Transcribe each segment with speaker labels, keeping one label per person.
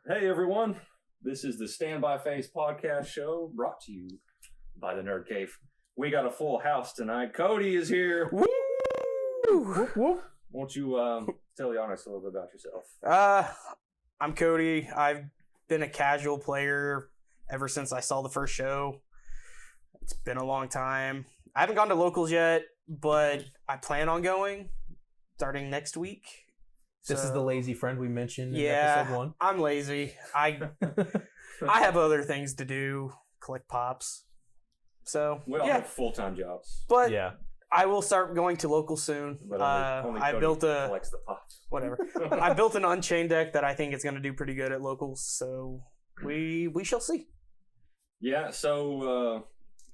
Speaker 1: Hey everyone, this is the Stand By Face podcast show brought to you by the Nerd Cave. We got a full house tonight. Cody is here.
Speaker 2: Woo! Whoop, whoop.
Speaker 1: Won't you tell the audience a little bit about yourself?
Speaker 2: I'm Cody. I've been a casual player ever since I saw the first show. It's been a long time. I haven't gone to locals yet, but I plan on going starting next week.
Speaker 3: This is the lazy friend we mentioned in
Speaker 2: yeah,
Speaker 3: episode 1.
Speaker 2: I'm lazy. I have other things to do, collect pops. So
Speaker 1: We all have full-time jobs.
Speaker 2: But
Speaker 3: Yeah.
Speaker 2: I will start going to locals soon.
Speaker 1: But only
Speaker 2: I
Speaker 1: Cody
Speaker 2: built
Speaker 1: collects the pops.
Speaker 2: whatever. I built an Unchained deck that I think is going to do pretty good at locals. So we shall see.
Speaker 1: Yeah, so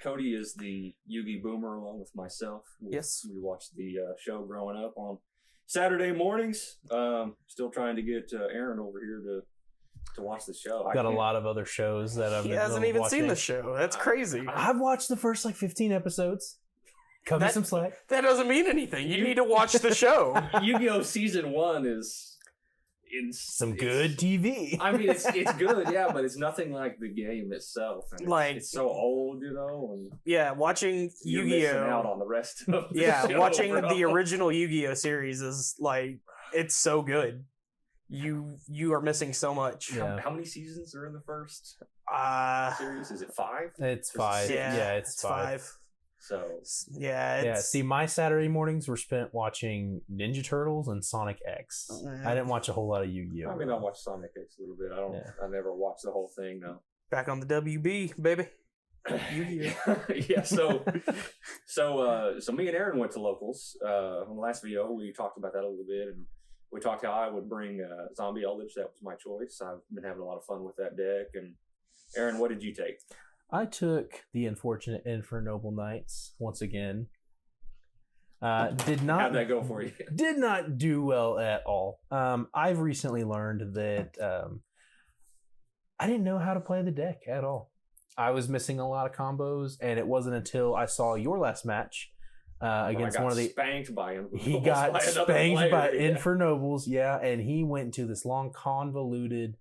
Speaker 1: Cody is the Yugi boomer along with myself.
Speaker 2: Yes.
Speaker 1: We watched the show growing up on Saturday mornings. Still trying to get Aaron over here to watch the show.
Speaker 3: Got a lot of other shows that I've
Speaker 2: He
Speaker 3: been
Speaker 2: hasn't even
Speaker 3: watching.
Speaker 2: seen the show. That's crazy.
Speaker 3: I've watched the first 15 episodes. Cut me some slack.
Speaker 2: That doesn't mean anything. You need to watch the show.
Speaker 1: Yu-Gi-Oh! Season 1 is
Speaker 3: Some good TV.
Speaker 1: I mean, it's good, yeah, but it's nothing like the game itself. And it's so old, you know. And
Speaker 2: Yeah, watching
Speaker 1: you're missing out
Speaker 2: Yu-Gi-Oh!
Speaker 1: on the rest of the
Speaker 2: Yeah,
Speaker 1: show,
Speaker 2: watching
Speaker 1: bro.
Speaker 2: the original Yu-Gi-Oh! Series is it's so good. You are missing so much.
Speaker 3: Yeah.
Speaker 1: How many seasons are in the first
Speaker 2: Uh,
Speaker 1: series? Is it 5?
Speaker 3: It's 5.
Speaker 2: yeah,
Speaker 3: it's 5.
Speaker 1: So
Speaker 2: Yeah,
Speaker 3: See, my Saturday mornings were spent watching Ninja Turtles and Sonic X. I didn't watch a whole lot of Yu-Gi-Oh!
Speaker 1: I mean, I watched Sonic X a little bit. I never watched the whole thing, no.
Speaker 2: back on the WB, baby. Yu-Gi-Oh!
Speaker 1: Yeah, so me and Aaron went to locals. On the last video, we talked about that a little bit, and we talked how I would bring Zombie Eldritch. That was my choice. I've been having a lot of fun with that deck. And Aaron, what did you take?
Speaker 3: I took the unfortunate Infernoble Knights once again. Did not.
Speaker 1: How'd that go for you?
Speaker 3: Did not do well at all. I've recently learned that I didn't know how to play the deck at all. I was missing a lot of combos, and it wasn't until I saw your last match against one of the.
Speaker 1: Spanked by him.
Speaker 3: He got spanked by
Speaker 1: yeah.
Speaker 3: Infernobles, yeah, and he went to this long convoluted.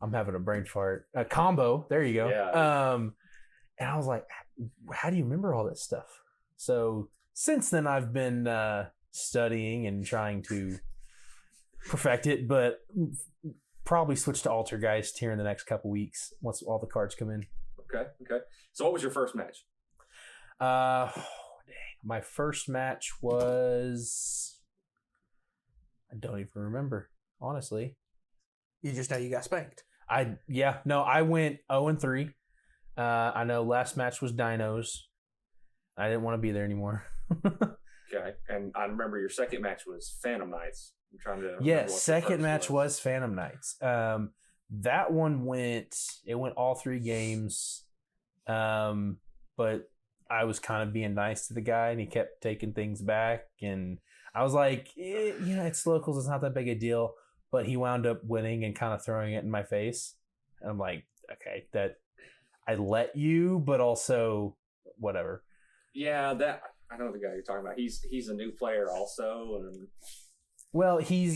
Speaker 3: I'm having a brain fart. A combo. There you go.
Speaker 1: Yeah.
Speaker 3: And I was like, how do you remember all this stuff? So since then, I've been studying and trying to perfect it, but probably switch to Altergeist here in the next couple weeks once all the cards come in.
Speaker 1: Okay. So what was your first match?
Speaker 3: My first match was... I don't even remember, honestly.
Speaker 2: You just know you got spanked.
Speaker 3: I went 0-3. I know last match was Dinos. I didn't want to be there anymore.
Speaker 1: Okay, and I remember your second match was Phantom Knights. I'm trying to.
Speaker 3: Yeah, second match was Phantom Knights. That one went all 3 games. But I was kind of being nice to the guy, and he kept taking things back. And I was like, it's locals. It's not that big a deal. But he wound up winning and kind of throwing it in my face. And I'm like, okay, that I let you, but also whatever.
Speaker 1: Yeah, that I know the guy you're talking about. He's a new player also, and
Speaker 3: well, he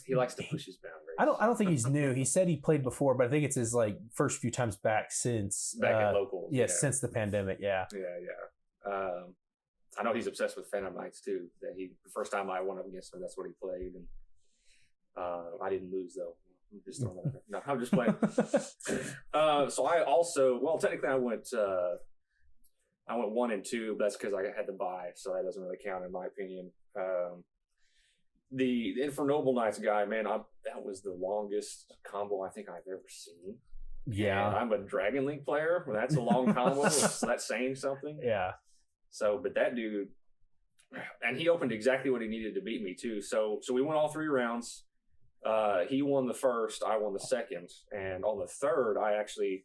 Speaker 1: likes to push his boundaries.
Speaker 3: I don't think he's new. He said he played before, but I think it's his first few times back since
Speaker 1: at locals.
Speaker 3: Yeah, since the pandemic. Yeah.
Speaker 1: I know he's obsessed with Phantom Knights too. That the first time I went up against him, that's what he played, and I didn't lose though. I'm just throwing that out there. No, I'm just playing. So I also, technically I went 1 and 2, but that's because I had to buy, so that doesn't really count in my opinion. The Infernoble Knights guy, man, that was the longest combo I think I've ever seen.
Speaker 3: Yeah,
Speaker 1: and I'm a Dragon Link player. Well, that's a long combo. So that's saying something.
Speaker 3: Yeah.
Speaker 1: So, but that dude, and he opened exactly what he needed to beat me too. So we went all 3 rounds. He won the first, I won the second, and on the third, I actually,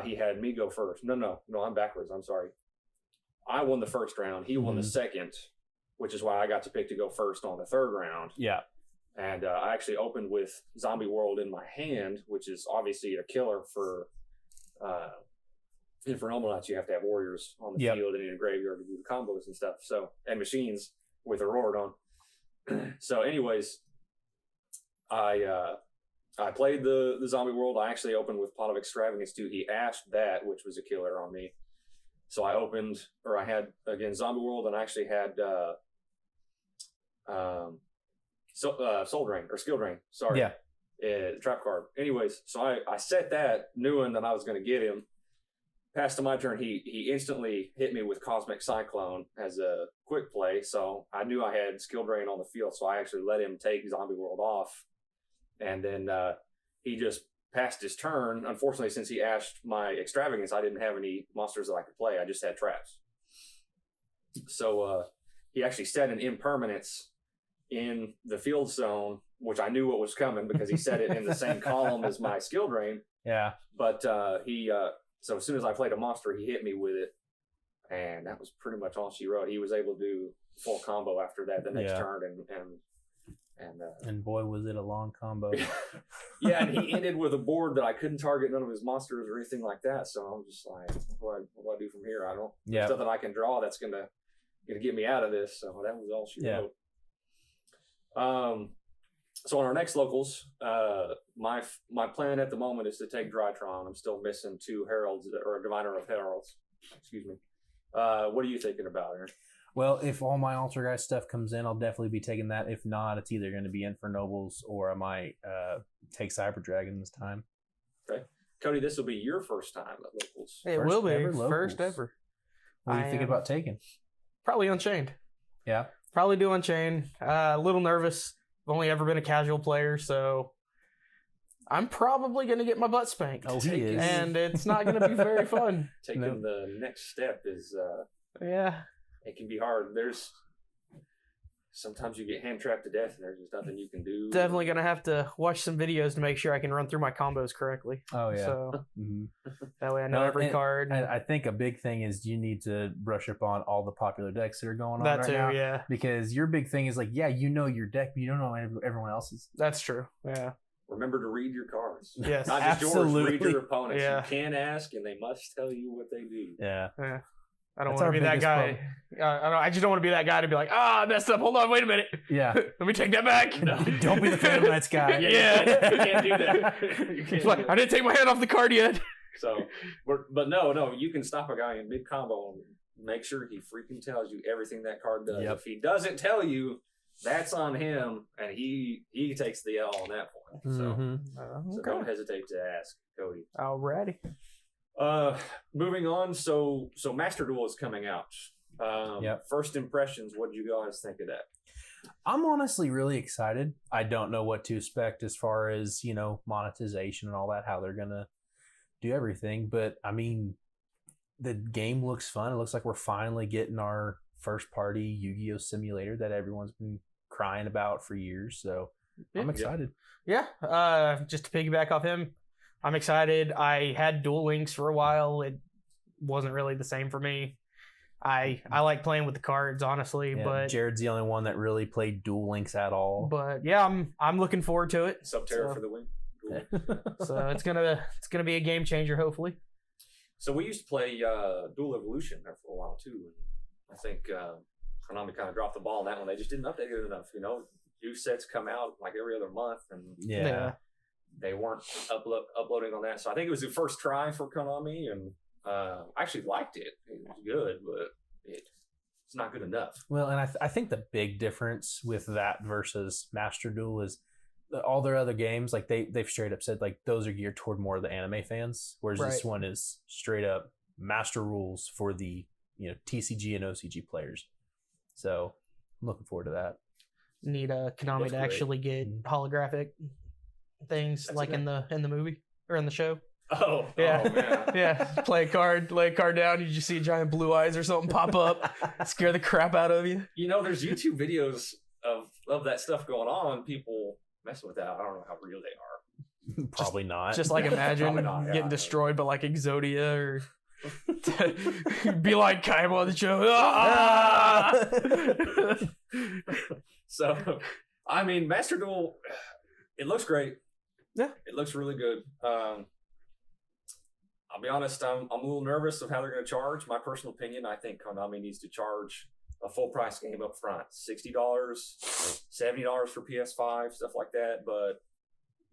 Speaker 1: he had me go first. No, I'm backwards. I'm sorry. I won the first round. He won the second, which is why I got to pick to go first on the third round.
Speaker 3: Yeah.
Speaker 1: And I actually opened with Zombie World in my hand, which is obviously a killer for Infernoble Knights. You have to have warriors on the field and in a graveyard to do the combos and stuff. So, and machines with a Roared on. So anyways, I played the Zombie World. I actually opened with Pot of Extravagance too. He asked that, which was a killer on me. So I had again Zombie World, and I actually had Soul Drain or Skill Drain. Sorry, trap card. Anyways, so I set that, knowing that I was going to get him. Passed to my turn. He instantly hit me with Cosmic Cyclone as a quick play. So I knew I had Skill Drain on the field. So I actually let him take Zombie World off, and then he just passed his turn. Unfortunately, since he asked my Extravagance, I didn't have any monsters that I could play. I just had traps. So he actually set an impermanence in the field zone, which I knew what was coming because he set it in the same column as my Skill Drain.
Speaker 3: Yeah.
Speaker 1: But so as soon as I played a monster, he hit me with it, and that was pretty much all she wrote. He was able to do full combo after that the next turn, and
Speaker 3: boy, was it a long combo.
Speaker 1: Yeah, and he ended with a board that I couldn't target none of his monsters or anything like that. So I'm just like, what do I do from here? There's nothing I can draw that's gonna get me out of this. So that was all she wrote. So on our next locals, my plan at the moment is to take Drytron. I'm still missing 2 Heralds or a Diviner of Heralds. Excuse me. What are you thinking about, Aaron?
Speaker 3: Well, if all my Alter Guy stuff comes in, I'll definitely be taking that. If not, it's either going to be Infernobles or I might take Cyber Dragon this time.
Speaker 1: Okay. Cody, this will be your first time at locals.
Speaker 2: It will be. First ever.
Speaker 3: What are you thinking about taking?
Speaker 2: Probably Unchained.
Speaker 3: Yeah.
Speaker 2: Probably do Unchained. A little nervous. I've only ever been a casual player, so I'm probably going to get my butt spanked.
Speaker 3: Oh, he is.
Speaker 2: And it's not going to be very fun.
Speaker 1: Taking the next step is...
Speaker 2: yeah.
Speaker 1: It can be hard. Sometimes you get hand trapped to death, and there's just nothing you can do.
Speaker 2: Definitely going to have to watch some videos to make sure I can run through my combos correctly.
Speaker 3: Oh, yeah.
Speaker 2: So that way I know every card.
Speaker 3: I think a big thing is you need to brush up on all the popular decks that are going on
Speaker 2: right now. Yeah.
Speaker 3: Because your big thing is like, you know your deck, but you don't know everyone else's.
Speaker 2: That's true. Yeah.
Speaker 1: Remember to read your cards.
Speaker 2: Yes.
Speaker 1: Not just
Speaker 3: absolutely.
Speaker 1: yours, read your opponents.
Speaker 2: Yeah.
Speaker 1: You can ask, and they must tell you what they do.
Speaker 3: Yeah.
Speaker 2: Yeah. I don't want to be that guy. I just don't want to be that guy to be like, I messed up. Hold on, wait a minute.
Speaker 3: Yeah.
Speaker 2: Let me take that back.
Speaker 3: No. Don't be the Phantom Knights guy.
Speaker 2: Yeah.
Speaker 1: You can't do that. You can't do that.
Speaker 2: I didn't take my hand off the card yet.
Speaker 1: So, but no, you can stop a guy in mid combo and make sure he freaking tells you everything that card does.
Speaker 3: Yep.
Speaker 1: If he doesn't tell you, that's on him, and he takes the L on that point. So, so don't hesitate to ask Cody.
Speaker 2: Alrighty.
Speaker 1: Moving on. So Master Duel is coming out. First impressions. What did you guys think of that?
Speaker 3: I'm honestly really excited. I don't know what to expect as far as, monetization and all that, how they're going to do everything. But I mean, the game looks fun. It looks like we're finally getting our first party Yu-Gi-Oh simulator that everyone's been crying about for years. So I'm excited.
Speaker 2: Yeah. Just to piggyback off him, I'm excited. I had Duel Links for a while. It wasn't really the same for me. I like playing with the cards, honestly, but
Speaker 3: Jared's the only one that really played Duel Links at all.
Speaker 2: But yeah, I'm looking forward to it.
Speaker 1: Subterra for the win.
Speaker 2: So it's gonna be a game changer, hopefully.
Speaker 1: So we used to play Duel Evolution there for a while too. I think Konami kind of dropped the ball on that one. They just didn't update it enough. New sets come out like every other month, and they weren't uploading on that. So I think it was the first try for Konami, and I actually liked it. It was good, but it's not good enough.
Speaker 3: Well, and I think the big difference with that versus Master Duel is all their other games, like they've straight up said like those are geared toward more of the anime fans, whereas this one is straight up Master Rules for the TCG and OCG players. So I'm looking forward to that.
Speaker 2: Need Konami to actually get holographic things in the movie or in the show.
Speaker 1: Oh
Speaker 2: yeah,
Speaker 1: oh, man.
Speaker 2: Yeah. Lay a card down. You just see giant blue eyes or something pop up, scare the crap out of you.
Speaker 1: There's YouTube videos of that stuff going on. People messing with that. I don't know how real they are.
Speaker 3: Probably not.
Speaker 2: Just like imagine getting destroyed by like Exodia or be like Kaiba on the show.
Speaker 1: So, I mean, Master Duel, it looks great.
Speaker 2: Yeah,
Speaker 1: it looks really good. I'll be honest, I'm a little nervous of how they're going to charge. My personal opinion, I think Konami needs to charge a full price game up front, $60, $70 for PS5, stuff like that. But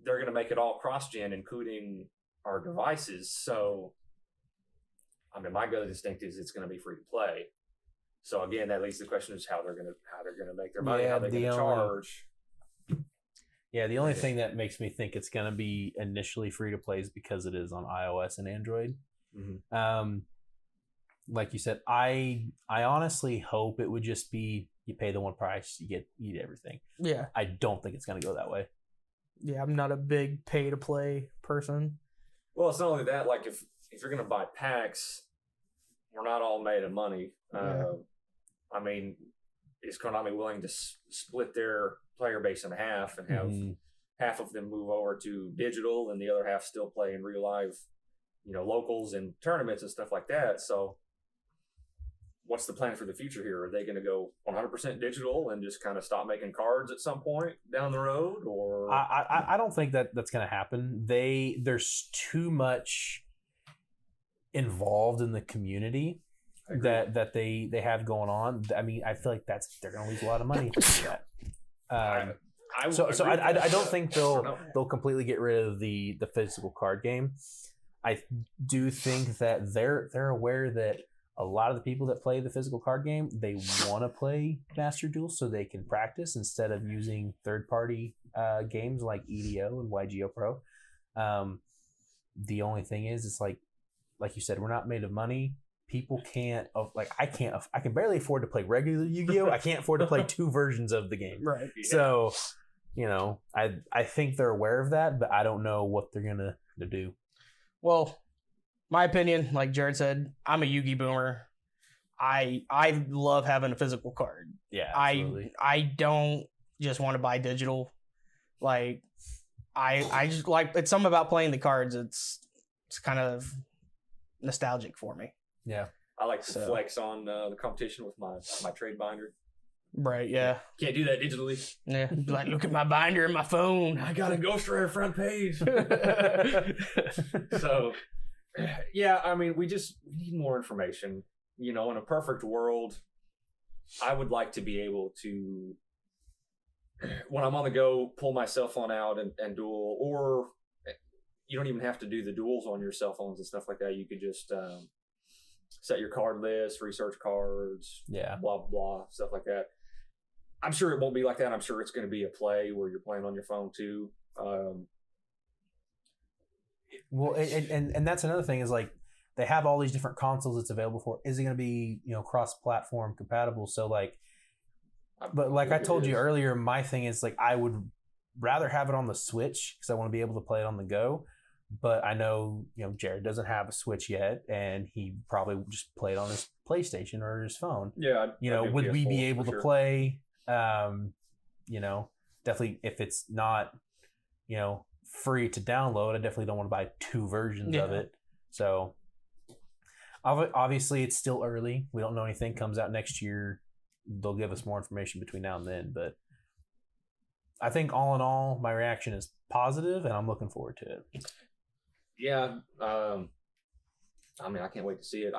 Speaker 1: they're going to make it all cross-gen, including our devices. So, I mean, my gut instinct is it's going to be free to play. So again, that leads to the question is how they're going to make their money, how they're going to charge.
Speaker 3: Yeah, the only thing that makes me think it's going to be initially free to play is because it is on iOS and Android. Mm-hmm. Like you said, I honestly hope it would just be you pay the one price, you get everything.
Speaker 2: Yeah.
Speaker 3: I don't think it's going to go that way.
Speaker 2: Yeah, I'm not a big pay to play person.
Speaker 1: Well, it's not only that. Like if you're going to buy packs, we're not all made of money.
Speaker 2: Yeah.
Speaker 1: I mean, is Konami willing to split their player base in half and have half of them move over to digital and the other half still play in real live, locals and tournaments and stuff like that? So what's the plan for the future here? Are they going to go 100% digital and just kind of stop making cards at some point down the road? Or
Speaker 3: I don't think that's going to happen. There's too much involved in the community that they have going on. I mean, I feel like they're going to lose a lot of money to do that. I don't think they'll completely get rid of the physical card game. I do think that they're aware that a lot of the people that play the physical card game, they want to play Master Duel so they can practice instead of using third-party games like EDO and YGO Pro. The only thing is, it's like you said, we're not made of money. People can't, I can barely afford to play regular Yu-Gi-Oh! I can't afford to play two versions of the game.
Speaker 2: Right.
Speaker 3: Yeah. So, I think they're aware of that, but I don't know what they're going to do.
Speaker 2: Well, my opinion, like Jared said, I'm a Yu-Gi boomer. I love having a physical card.
Speaker 3: Yeah, absolutely.
Speaker 2: I don't just want to buy digital. Like, I just like, it's something about playing the cards. It's kind of nostalgic for me.
Speaker 3: Yeah.
Speaker 1: I like to flex on the competition with my trade binder.
Speaker 2: Right, yeah.
Speaker 1: Can't do that digitally.
Speaker 2: Yeah. Like, look at my binder in my phone.
Speaker 1: I got a Ghost Rider front page. So, yeah, I mean, we need more information. In a perfect world, I would like to be able to, when I'm on the go, pull my cell phone out and duel, or you don't even have to do the duels on your cell phones and stuff like that. You could just set your card list, research cards, blah, blah, blah, stuff like that. I'm sure it won't be like that. I'm sure it's going to be a play where you're playing on your phone too.
Speaker 3: Well, and that's another thing is like they have all these different consoles it's available for. Is it going to be, cross-platform compatible? So like, but like I told you earlier, my thing is like I would rather have it on the Switch because I want to be able to play it on the go. But I know, Jared doesn't have a Switch yet, and he probably just play it on his PlayStation or his phone.
Speaker 1: Yeah.
Speaker 3: Would we be able to play? Definitely if it's not, free to download, I definitely don't want to buy two versions of it. So obviously it's still early. We don't know anything. Comes out next year. They'll give us more information between now and then. But I think all in all, my reaction is positive, and I'm looking forward to it.
Speaker 1: Yeah. I mean, I can't wait to see it.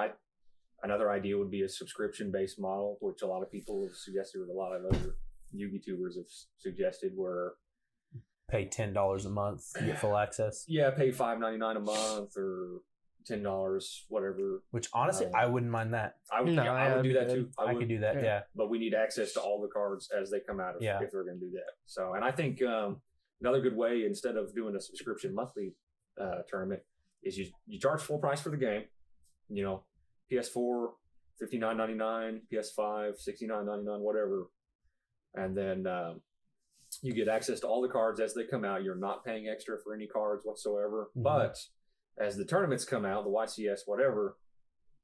Speaker 1: Another idea would be a subscription-based model, which a lot of people have suggested, or a lot of other Yu-Gi-Tubers have suggested, where
Speaker 3: pay $10 a month to get full access.
Speaker 1: Yeah, pay $5.99 a month or $10, whatever.
Speaker 3: Which honestly, I wouldn't mind that.
Speaker 1: I would do that too.
Speaker 3: I could do that. Yeah.
Speaker 1: But we need access to all the cards as they come out if they're going to do that. So, and I think another good way, instead of doing a subscription monthly tournament, is you charge full price for the game. PS4 $59.99, PS5 $69.99, whatever, and then you get access to all the cards as they come out. You're not paying extra for any cards whatsoever. Mm-hmm. But as the tournaments come out, the YCS, whatever,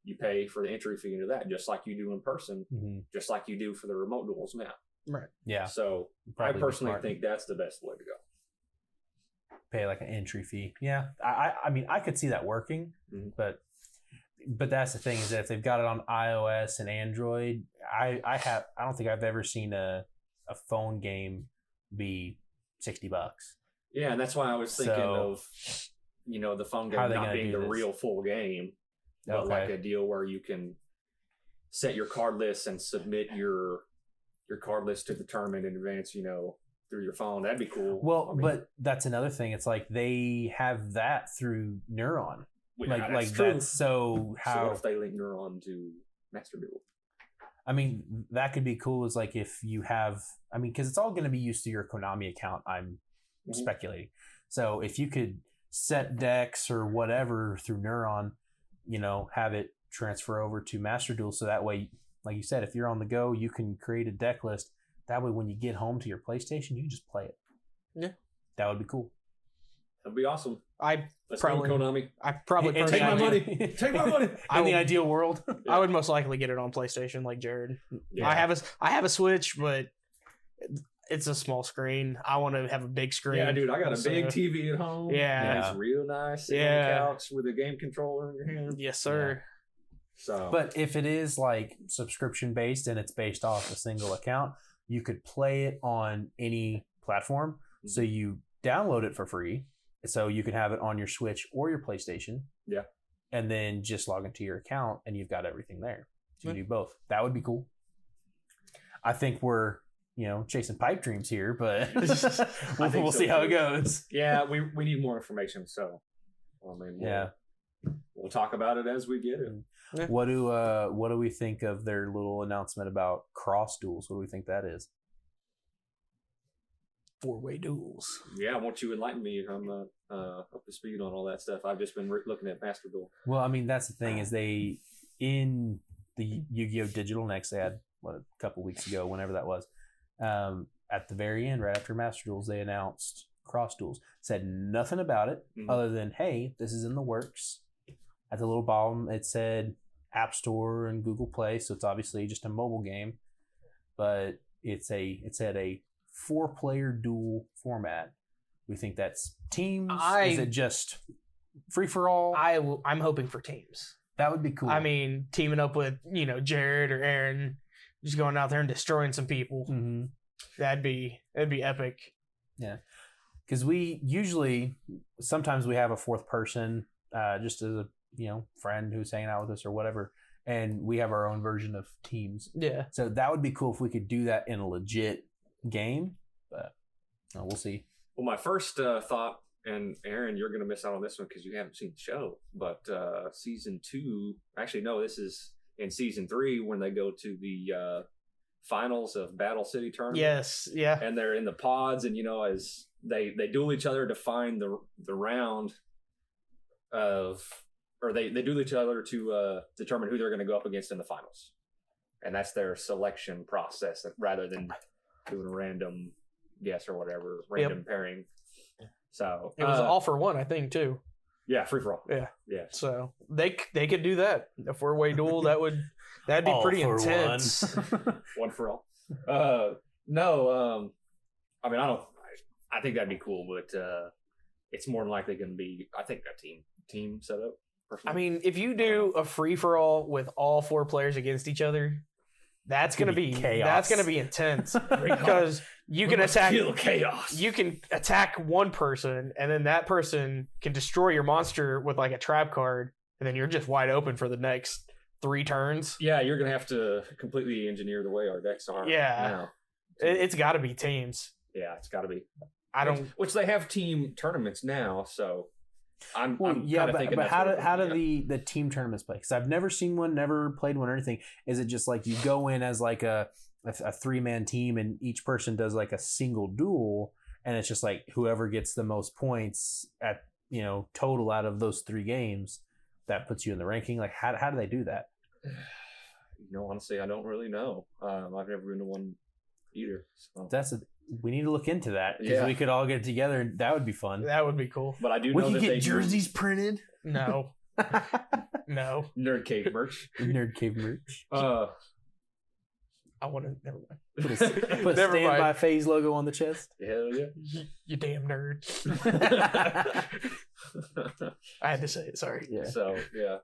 Speaker 1: you pay for the entry fee into that, just like you do in person, just like you do for the remote duels now.
Speaker 2: Right.
Speaker 3: Yeah.
Speaker 1: So I personally think that's the best way to go.
Speaker 3: Pay like an entry fee. Yeah. I mean, I could see that working, but that's the thing is that if they've got it on iOS and Android, I don't think I've ever seen a phone game be $60.
Speaker 1: Yeah, and that's why I was thinking of the phone game not being the real full game, but like a deal where you can set your card list and submit your card list to the tournament in advance, through your phone. That'd be cool.
Speaker 3: Well, but that's another thing. It's like they have that through Neuron. That's true. So how?
Speaker 1: So what if they link Neuron to Master Duel?
Speaker 3: I mean, that could be cool. Is like if you have, because it's all going to be used to your Konami account. I'm speculating. So if you could set decks or whatever through Neuron, have it transfer over to Master Duel, so that way, like you said, if you're on the go, you can create a deck list. That way, when you get home to your PlayStation, you can just play it.
Speaker 2: Yeah,
Speaker 3: that would be cool.
Speaker 1: That'd be awesome.
Speaker 2: Let's
Speaker 1: go, Konami.
Speaker 2: I probably
Speaker 1: take my money. Take my money.
Speaker 3: In the ideal world,
Speaker 2: I would most likely get it on PlayStation, like Jared.
Speaker 1: Yeah.
Speaker 2: I have a Switch, but it's a small screen. I want to have a big screen.
Speaker 1: Yeah, dude, I got a big TV at home.
Speaker 2: Yeah.
Speaker 1: It's real nice. Sitting on the couch with a game controller in your hand.
Speaker 2: Yes, sir.
Speaker 1: So,
Speaker 3: but if it is like subscription based and it's based off a single account, you could play it on any platform. Mm-hmm. So you download it for free. So you can have it on your Switch or your PlayStation.
Speaker 1: Yeah.
Speaker 3: And then just log into your account and you've got everything there. So you can do both. That would be cool. I think we're, chasing pipe dreams here, but we'll see how it goes.
Speaker 1: Yeah, we need more information. So, we'll talk about it as we get it.
Speaker 3: Yeah. What do we think of their little announcement about cross duels? What do we think that is?
Speaker 2: 4-way duels.
Speaker 1: Yeah, won't you enlighten me? I'm not up to speed on all that stuff. I've just been looking at Master Duel.
Speaker 3: Well, that's the thing is they, in the Yu-Gi-Oh! Digital Next, they had, a couple weeks ago, whenever that was, at the very end, right after Master Duels, they announced cross duels. Said nothing about it other than, hey, this is in the works. At the little bottom, it said App Store and Google Play, so it's obviously just a mobile game, but it said a 4-player duel format. We think that's teams. Is it just free for all?
Speaker 2: I'm hoping for teams.
Speaker 3: That would be cool.
Speaker 2: Teaming up with Jared or Aaron, just going out there and destroying some people.
Speaker 3: Mm-hmm.
Speaker 2: That'd be epic.
Speaker 3: Yeah, because sometimes we have a fourth person, just as a friend who's hanging out with us or whatever, and we have our own version of teams.
Speaker 2: Yeah.
Speaker 3: So that would be cool if we could do that in a legit game, but we'll see.
Speaker 1: Well, my first thought, and Aaron, you're going to miss out on this one because you haven't seen the show, but season 2, actually no, this is in season 3 when they go to the finals of Battle City Tournament.
Speaker 2: Yes, yeah.
Speaker 1: And they're in the pods, and as they duel each other to find the round of, or they duel each other to determine who they're going to go up against in the finals, and that's their selection process rather than doing a random guess or whatever, random pairing. So
Speaker 2: it was all for one, I think, too.
Speaker 1: Yeah, free for all.
Speaker 2: Yeah. So they could do that. A 4-way duel, that'd be pretty intense.
Speaker 1: One for all. I think that'd be cool, but it's more than likely going to be, I think, a team setup. Personally.
Speaker 2: If you do a free for all with all 4 players against each other, that's going to be chaos. That's going to be intense because you can attack
Speaker 1: chaos.
Speaker 2: You can attack one person, and then that person can destroy your monster with like a trap card, and then you're just wide open for the next 3 turns.
Speaker 1: Yeah, you're going to have to completely engineer the way our decks are.
Speaker 2: Yeah,
Speaker 1: now.
Speaker 2: It's got to be teams.
Speaker 1: Yeah, it's got to be.
Speaker 2: Which
Speaker 1: they have team tournaments now, so. I'm kind of thinking.
Speaker 3: But how do the team tournaments play? Because I've never seen one, never played one or anything. Is it just like you go in as like a 3-man team and each person does like a single duel, and it's just like whoever gets the most points at total out of those 3 games, that puts you in the ranking? Like how do they do that?
Speaker 1: Honestly, I don't really know. I've never been to one either. So.
Speaker 3: We need to look into that because we could all get together and that would be fun.
Speaker 2: That would be cool.
Speaker 1: But I do know that they
Speaker 3: jerseys printed.
Speaker 2: No, no.
Speaker 1: Nerd Cave merch.
Speaker 3: Nerd Cave merch.
Speaker 2: I want to. Never mind.
Speaker 3: Put a Stand by Phase logo on the chest.
Speaker 1: Hell yeah!
Speaker 2: You damn nerd. I had to say it. Sorry.
Speaker 3: Yeah.
Speaker 1: So yeah.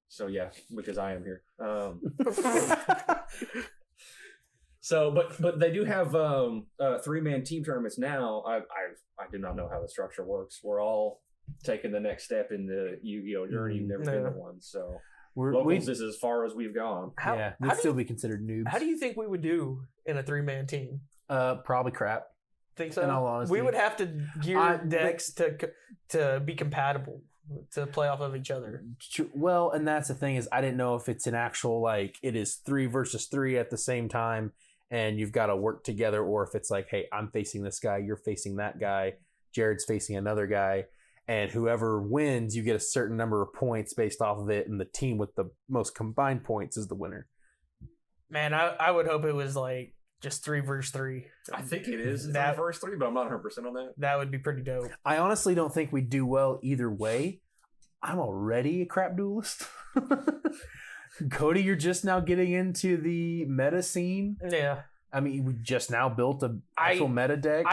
Speaker 1: So yeah, because I am here. So, but they do have 3-man team tournaments now. I do not know how the structure works. We're all taking the next step in the Yu-Gi-Oh journey. You've never been to one, so locals is as far as we've gone.
Speaker 3: They'd still be considered noobs.
Speaker 2: How do you think we would do in a 3-man team?
Speaker 3: Probably crap.
Speaker 2: Think so?
Speaker 3: In all honesty,
Speaker 2: we would have to gear decks to be compatible to play off of each other.
Speaker 3: Well, and that's the thing is, I didn't know if it's an actual like it is 3 versus 3 at the same time, and you've got to work together, or if it's like, hey, I'm facing this guy, you're facing that guy, Jared's facing another guy, and whoever wins, you get a certain number of points based off of it, and the team with the most combined points is the winner.
Speaker 2: Man, I would hope it was like just 3 versus 3.
Speaker 1: I think it is 3 versus 3, but I'm not 100% on that.
Speaker 2: That would be pretty dope.
Speaker 3: I honestly don't think we'd do well either way. I'm already a crap duelist. Cody, you're just now getting into the meta scene.
Speaker 2: Yeah.
Speaker 3: I mean, we just now built an actual meta deck.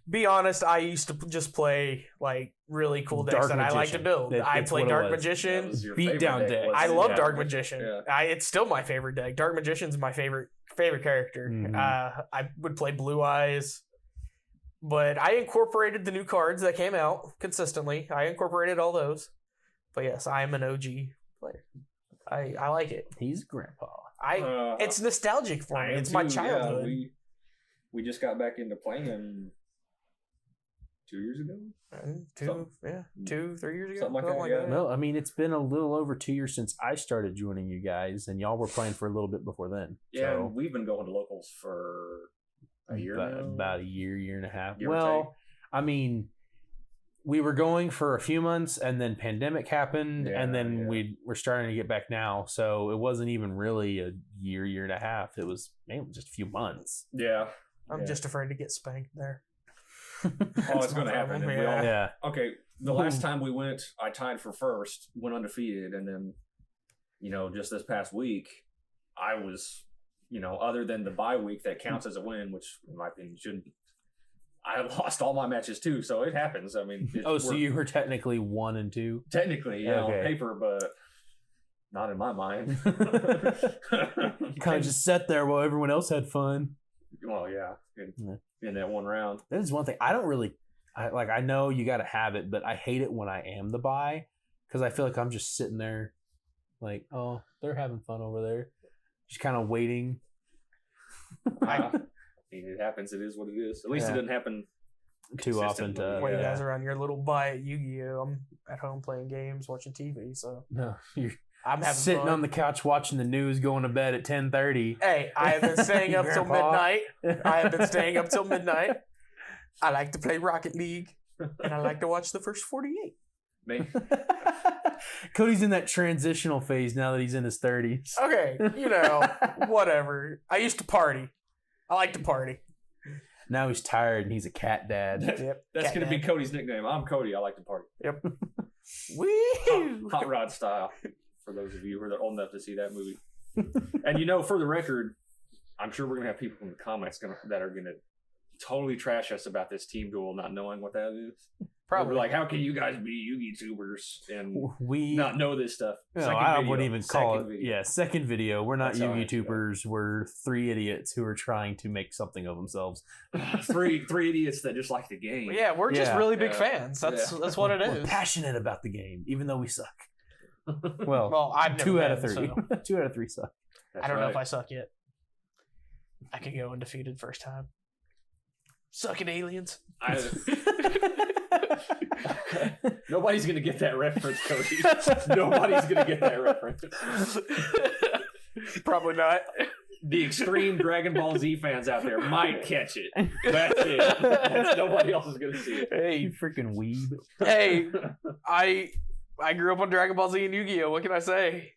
Speaker 2: Be honest, I used to just play like really cool decks that I like to build. I play Dark Magician,
Speaker 3: beatdown deck.
Speaker 2: I love Dark Magician. Yeah. It's still my favorite deck. Dark Magician's my favorite character.
Speaker 3: Mm-hmm.
Speaker 2: I would play Blue Eyes, but I incorporated the new cards that came out consistently. I incorporated all those. But yes, I am an OG player. I like it.
Speaker 3: He's grandpa.
Speaker 2: It's nostalgic for me. It's my childhood.
Speaker 1: Yeah, we just got back into playing 2 years ago.
Speaker 2: 2-3 years ago.
Speaker 1: Something like that.
Speaker 3: No, I mean, it's been a little over 2 years since I started joining you guys, and y'all were playing for a little bit before then.
Speaker 1: Yeah, so we've been going to locals for a year now.
Speaker 3: About a year and a half.
Speaker 1: Well,
Speaker 3: I mean, we were going for a few months, and then pandemic happened, and then we're starting to get back now. So it wasn't even really a year and a half. It was just a few months.
Speaker 1: Yeah.
Speaker 2: I'm just afraid to get spanked there.
Speaker 1: It's going to happen. Okay, the
Speaker 3: Mm-hmm.
Speaker 1: last time we went, I tied for first, went undefeated, and then, just this past week, I was, other than the bye week that counts as a win, which in my opinion shouldn't, I lost all my matches too, so it happens. I mean,
Speaker 3: so you were technically 1 and 2?
Speaker 1: Technically, yeah, on paper, but not in my mind.
Speaker 3: You kind of just sat there while everyone else had fun.
Speaker 1: Well, yeah, in that one round.
Speaker 3: That is one thing. I don't really, I know you got to have it, but I hate it when I am the bye, because I feel like I'm just sitting there like, oh, they're having fun over there. Just kind of waiting.
Speaker 1: It happens. It is what it is. At least it didn't happen
Speaker 3: too often.
Speaker 2: When you guys are on your little bye at Yu-Gi-Oh, I'm at home playing games, watching TV. So
Speaker 3: no,
Speaker 2: I'm having
Speaker 3: sitting
Speaker 2: fun
Speaker 3: on the couch watching the news, going to bed at 10:30.
Speaker 2: Hey, I have been staying up till midnight. I like to play Rocket League, and I like to watch the first 48.
Speaker 1: Me.
Speaker 3: Cody's in that transitional phase now that he's in his 30s.
Speaker 2: Okay, whatever. I used to party. I like to party.
Speaker 3: Now he's tired and he's a cat dad.
Speaker 2: Yep.
Speaker 1: That's going to be Cody's nickname. I'm Cody. I like to party.
Speaker 2: Yep. Woo!
Speaker 1: Hot Rod style. For those of you who are old enough to see that movie. And for the record, I'm sure we're going to have people in the comments that are going to totally trash us about this team duel, not knowing what that is.
Speaker 2: Probably.
Speaker 1: We're like, how can you guys be Yu-Gi tubers and
Speaker 3: we
Speaker 1: not know this stuff?
Speaker 3: No, I wouldn't even call it. Video. Yeah, second video. We're not Yu-Gi tubers. We're 3 idiots who are trying to make something of themselves.
Speaker 1: three idiots that just like the game.
Speaker 2: Well, yeah, we're just really big fans. That's what it is.
Speaker 3: We're passionate about the game, even though we suck. Well,
Speaker 2: I've never
Speaker 3: 2 out of 3. So. 2 out of 3 suck.
Speaker 2: I don't know if I suck yet. I could go undefeated first time. Sucking aliens.
Speaker 1: Nobody's gonna get that reference, Cody. Nobody's gonna get that reference.
Speaker 2: Probably not.
Speaker 1: The extreme Dragon Ball Z fans out there might catch it. That's it. Nobody else is gonna see it.
Speaker 3: Hey, you freaking weeb.
Speaker 2: Hey, I grew up on Dragon Ball Z and Yu-Gi-Oh! What can I say?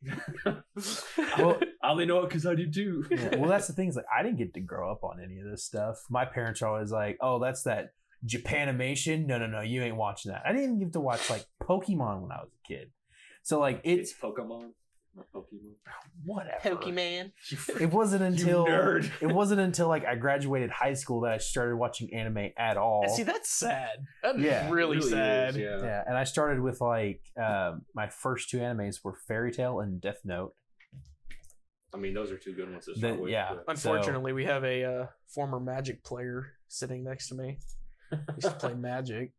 Speaker 3: Well,
Speaker 1: I only know it because I did too.
Speaker 3: Yeah, well, that's the thing is I didn't get to grow up on any of this stuff. My parents are always like, "Oh, that's that Japanimation." No, you ain't watching that. I didn't even get to watch Pokemon when I was a kid. So it's
Speaker 1: Pokemon, not Pokemon.
Speaker 3: Whatever.
Speaker 2: Pokemon.
Speaker 3: It wasn't until
Speaker 1: nerd.
Speaker 3: It wasn't until I graduated high school that I started watching anime at all.
Speaker 2: See, that's sad. That's
Speaker 3: really
Speaker 2: really sad.
Speaker 1: Is, yeah.
Speaker 3: Yeah, and I started with my first 2 animes were Fairy Tail and Death Note.
Speaker 1: I mean, those are 2 good ones to start with.
Speaker 3: Yeah.
Speaker 1: But.
Speaker 2: Unfortunately, we have a former Magic player sitting next to me. I used to play Magic.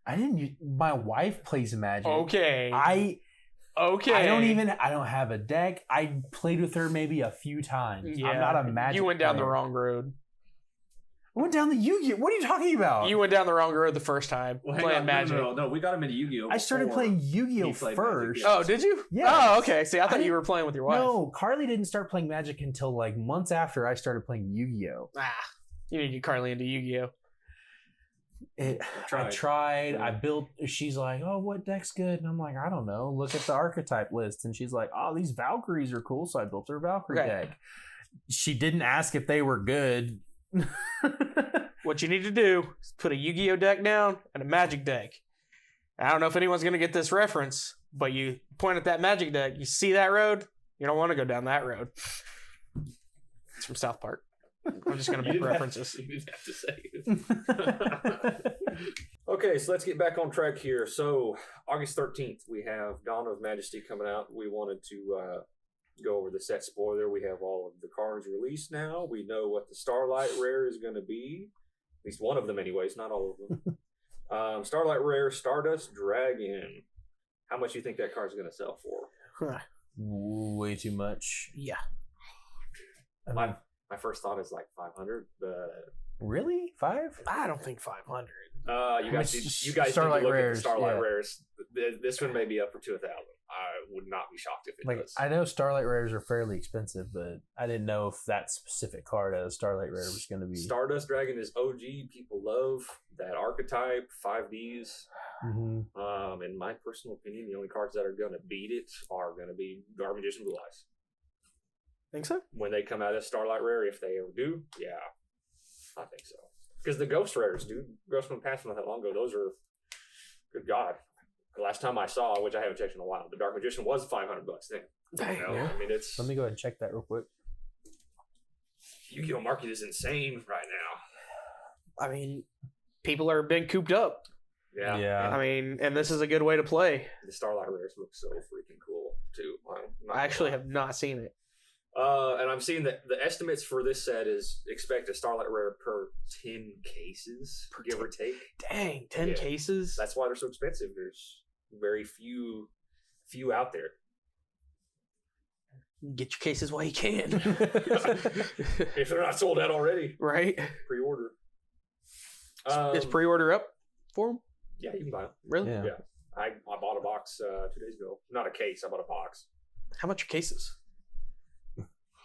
Speaker 3: I didn't. My wife plays Magic.
Speaker 2: Okay.
Speaker 3: I
Speaker 2: Okay.
Speaker 3: I don't have a deck. I played with her maybe a few times.
Speaker 2: Yeah.
Speaker 3: I'm not a Magic.
Speaker 2: You went down the
Speaker 3: player.
Speaker 2: wrong road.
Speaker 3: I went down the Yu-Gi-Oh! What are you talking about?
Speaker 2: You went down the wrong road the first time
Speaker 1: Well, hang
Speaker 2: playing
Speaker 1: on,
Speaker 2: Magic.
Speaker 1: No, we got him into Yu-Gi-Oh!
Speaker 3: I started
Speaker 1: before
Speaker 3: playing Yu-Gi-Oh!
Speaker 1: he played
Speaker 3: first.
Speaker 1: Magic.
Speaker 2: Oh, did you?
Speaker 3: Yes.
Speaker 2: Oh, okay. See, I thought
Speaker 3: I
Speaker 2: you were playing with your wife.
Speaker 3: No, Carly didn't start playing Magic until like months after I started playing Yu-Gi-Oh!
Speaker 2: You need to get Carly into Yu-Gi-Oh.
Speaker 3: I tried. I built. She's like, "Oh, what deck's good?" And I'm like, "I don't know. Look at the archetype list." And she's like, "Oh, these Valkyries are cool." So I built her a Valkyrie deck. She didn't ask if they were good.
Speaker 2: What you need to do is put a Yu-Gi-Oh deck down and a Magic deck. I don't know if anyone's going to get this reference, but you point at that Magic deck, you see that road, you don't want to go down that road. It's from South Park. I'm just going to make references.
Speaker 1: You didn't have to say it. Okay, so let's get back on track here. So, August 13th, we have Dawn of Majesty coming out. We wanted to go over the set spoiler. We have all of the cards released now. We know what the Starlight Rare is going to be. At least one of them, anyways, not all of them. Starlight Rare, Stardust Dragon. How much do you think that card's going to sell for?
Speaker 3: Way too much.
Speaker 2: Yeah.
Speaker 1: My first thought is like 500, but
Speaker 3: Really? 5?
Speaker 2: I don't think 500.
Speaker 1: you guys need to
Speaker 3: Starlight
Speaker 1: look
Speaker 3: Rares,
Speaker 1: at the Starlight
Speaker 3: yeah.
Speaker 1: Rares. This one may be up for 2,000. I would not be shocked if it
Speaker 3: Like
Speaker 1: does.
Speaker 3: I know Starlight Rares are fairly expensive, but I didn't know if that specific card as Starlight Rare was going to be.
Speaker 1: Stardust Dragon is OG. People love that archetype. 5Ds.
Speaker 3: Mm-hmm.
Speaker 1: In my personal opinion, the only cards that are going to beat it are going to be Dawn of Majesty and Blue Eyes.
Speaker 2: Think so?
Speaker 1: When they come out as Starlight Rare, if they ever do, yeah, I think so. Because the Ghost Rares, dude, Ghost from passed not that long ago, those are, good God. The last time I saw, which I haven't checked in a while, the Dark Magician was $500 then.
Speaker 2: Dang,
Speaker 1: I mean, it's
Speaker 3: Let me go ahead and check that real quick.
Speaker 1: Yu-Gi-Oh! Market is insane right now.
Speaker 2: I mean, people are being cooped up.
Speaker 1: Yeah.
Speaker 2: I mean, and this is a good way to play.
Speaker 1: The Starlight Rares look so freaking cool too.
Speaker 2: I actually have not seen it.
Speaker 1: And I'm seeing that the estimates for this set is expect a Starlight Rare per 10 cases, give or take.
Speaker 2: Dang, 10 cases?
Speaker 1: That's why they're so expensive. There's very few out there.
Speaker 2: Get your cases while you can.
Speaker 1: If they're not sold out already,
Speaker 2: Right?
Speaker 1: pre-order.
Speaker 2: Is pre-order up for them?
Speaker 1: Yeah, you can buy them.
Speaker 2: Really?
Speaker 3: Yeah.
Speaker 1: Yeah, I bought a box 2 days ago. Not a case. I bought a box.
Speaker 2: How much are cases?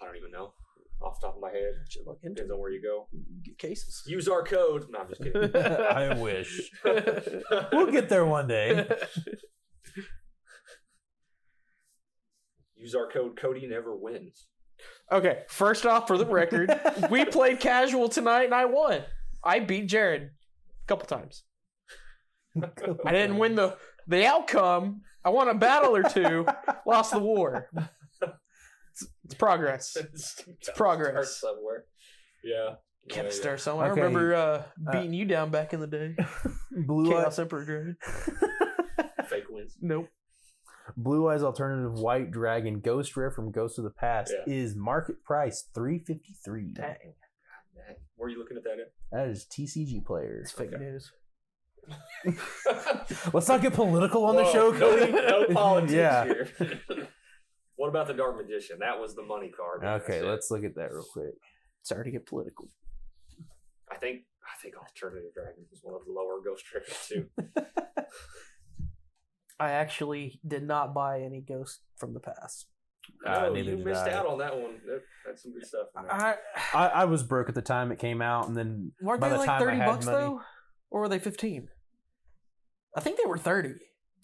Speaker 1: I don't even know off the top of my head.
Speaker 2: Should look into
Speaker 1: Depends on where you go.
Speaker 2: get cases.
Speaker 1: Use our code. No, I'm just kidding.
Speaker 3: I wish. We'll get there one day.
Speaker 1: Use our code. Cody never wins.
Speaker 2: Okay, first off, for the record, we played casual tonight and I won. I beat Jared a couple times. I didn't win the outcome. I won a battle or two, lost the war. It's progress. It's progress.
Speaker 1: Start somewhere. Yeah.
Speaker 2: Gotta
Speaker 1: Yeah.
Speaker 2: start somewhere.
Speaker 3: Okay.
Speaker 2: I remember beating you down back in the day.
Speaker 3: Blue
Speaker 2: Chaos
Speaker 3: Eyes,
Speaker 2: Emperor Dragon.
Speaker 1: Fake wins.
Speaker 2: Nope.
Speaker 3: Blue Eyes Alternative White Dragon Ghost Rare from Ghost of the Past
Speaker 1: Yeah.
Speaker 3: is market price $353.
Speaker 2: Dang.
Speaker 1: Man, where are you looking at that at?
Speaker 3: That is TCG players.
Speaker 2: It's fake
Speaker 1: Okay.
Speaker 2: news.
Speaker 3: Let's not get political on the show, Cody.
Speaker 1: No politics
Speaker 3: Yeah.
Speaker 1: here. What about the Dark Magician? That was the money card.
Speaker 3: Okay, let's look at that real quick.
Speaker 2: Sorry to get political.
Speaker 1: I think Alternative Dragon was one of the lower Ghost Rares too.
Speaker 2: I actually did not buy any Ghost from the Past.
Speaker 1: No,
Speaker 3: neither
Speaker 1: you
Speaker 3: did
Speaker 1: missed
Speaker 3: I.
Speaker 1: out on that one. That's some good stuff. in there.
Speaker 3: I was broke at the time it came out, and then
Speaker 2: Weren't
Speaker 3: by
Speaker 2: they
Speaker 3: the
Speaker 2: like
Speaker 3: time
Speaker 2: 30
Speaker 3: I had
Speaker 2: bucks
Speaker 3: money,
Speaker 2: though? Or were they 15? I think they were 30.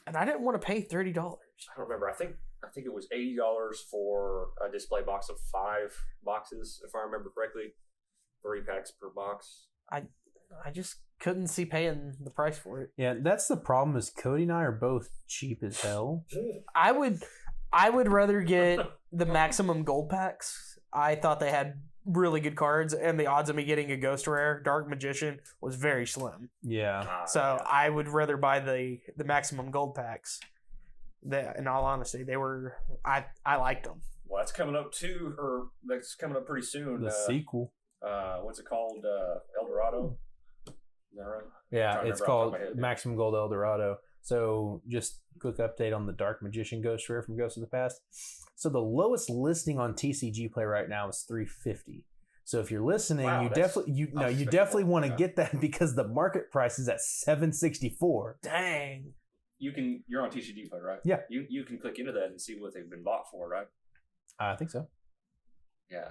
Speaker 2: And I didn't want to pay $30.
Speaker 1: I don't remember. I think it was $80 for a display box of 5 boxes, if I remember correctly. 3 packs per box.
Speaker 2: I just couldn't see paying the price for it.
Speaker 3: Yeah, that's the problem. Is Cody and I are both cheap as hell.
Speaker 2: I would rather get the maximum gold packs. I thought they had really good cards, and the odds of me getting a Ghost Rare Dark Magician was very slim.
Speaker 3: Yeah,
Speaker 2: So I would rather buy the maximum gold packs. In all honesty, they were I liked them.
Speaker 1: Well, that's coming up too, or that's coming up pretty soon.
Speaker 3: the sequel.
Speaker 1: What's it called? El Dorado. Is that right?
Speaker 3: Yeah,
Speaker 1: Trying to
Speaker 3: it's
Speaker 1: remember off
Speaker 3: called
Speaker 1: the top of my head.
Speaker 3: Maximum Gold El Dorado. So just quick update on the Dark Magician Ghost Rare from Ghost of the Past. So the lowest listing on TCG Play right now is $350. So if you're listening,
Speaker 1: Wow,
Speaker 3: you
Speaker 1: that's
Speaker 3: definitely want to
Speaker 1: yeah.
Speaker 3: get that because the market price is at $764.
Speaker 2: Dang.
Speaker 1: You're on TCG Play, right?
Speaker 3: Yeah.
Speaker 1: You can click into that and see what they've been bought for, right?
Speaker 3: I think so.
Speaker 1: Yeah.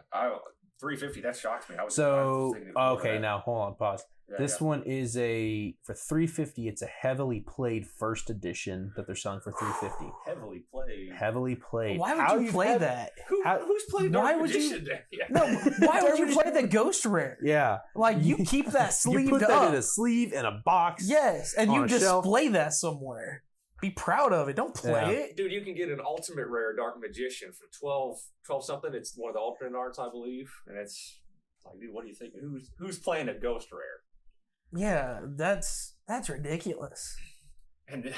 Speaker 1: $350. That shocks me. I was thinking
Speaker 3: Okay,
Speaker 1: that.
Speaker 3: now hold on, pause.
Speaker 1: Yeah,
Speaker 3: This one is for $350. It's a heavily played first edition that they're selling for $350.
Speaker 1: heavily played.
Speaker 3: Heavily played.
Speaker 2: Why
Speaker 3: How
Speaker 2: would you play that?
Speaker 1: Who's playing
Speaker 2: Why
Speaker 1: Dark
Speaker 2: would you-
Speaker 1: Magician Deck? Yeah.
Speaker 2: No, why would you play the Ghost Rare?
Speaker 3: Yeah,
Speaker 2: Like, you keep that sleeved
Speaker 3: you put
Speaker 2: up.
Speaker 3: that in a sleeve in a box.
Speaker 2: Yes, and
Speaker 3: on
Speaker 2: you
Speaker 3: a shelf.
Speaker 2: display that somewhere. Be proud of it. Don't play
Speaker 3: Yeah.
Speaker 2: it.
Speaker 1: Dude, you can get an ultimate rare Dark Magician for 12 something. It's one of the alternate arts, I believe. And it's like, dude, what do you think? Who's playing a Ghost Rare?
Speaker 2: Yeah, that's ridiculous.
Speaker 1: And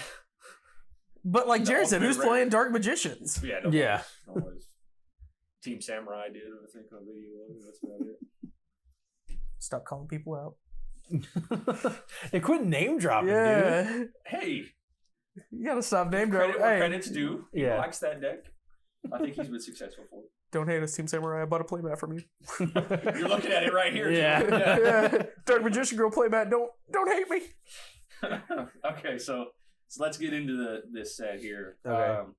Speaker 2: But like
Speaker 1: The
Speaker 2: Jared said, who's
Speaker 1: ultimate rare.
Speaker 2: playing Dark Magicians?
Speaker 1: yeah,
Speaker 3: Yeah.
Speaker 1: nobody's- Team Samurai did, I think, on video. That's about it.
Speaker 2: Stop calling people out.
Speaker 3: They quit name dropping, dude.
Speaker 2: Yeah,
Speaker 1: Hey,
Speaker 2: you gotta stop name
Speaker 1: credit
Speaker 2: dropping.
Speaker 1: where
Speaker 2: Hey,
Speaker 1: credit's due. He
Speaker 3: Yeah.
Speaker 1: likes that deck. I think he's been successful for it.
Speaker 2: don't hate us, Team Samurai. I bought a playmat from you.
Speaker 1: You're looking at it right here.
Speaker 3: Yeah.
Speaker 1: Jim.
Speaker 2: Yeah. Dark Magician Girl playmat. Don't hate me.
Speaker 1: Okay, so let's get into this set here.
Speaker 3: Okay.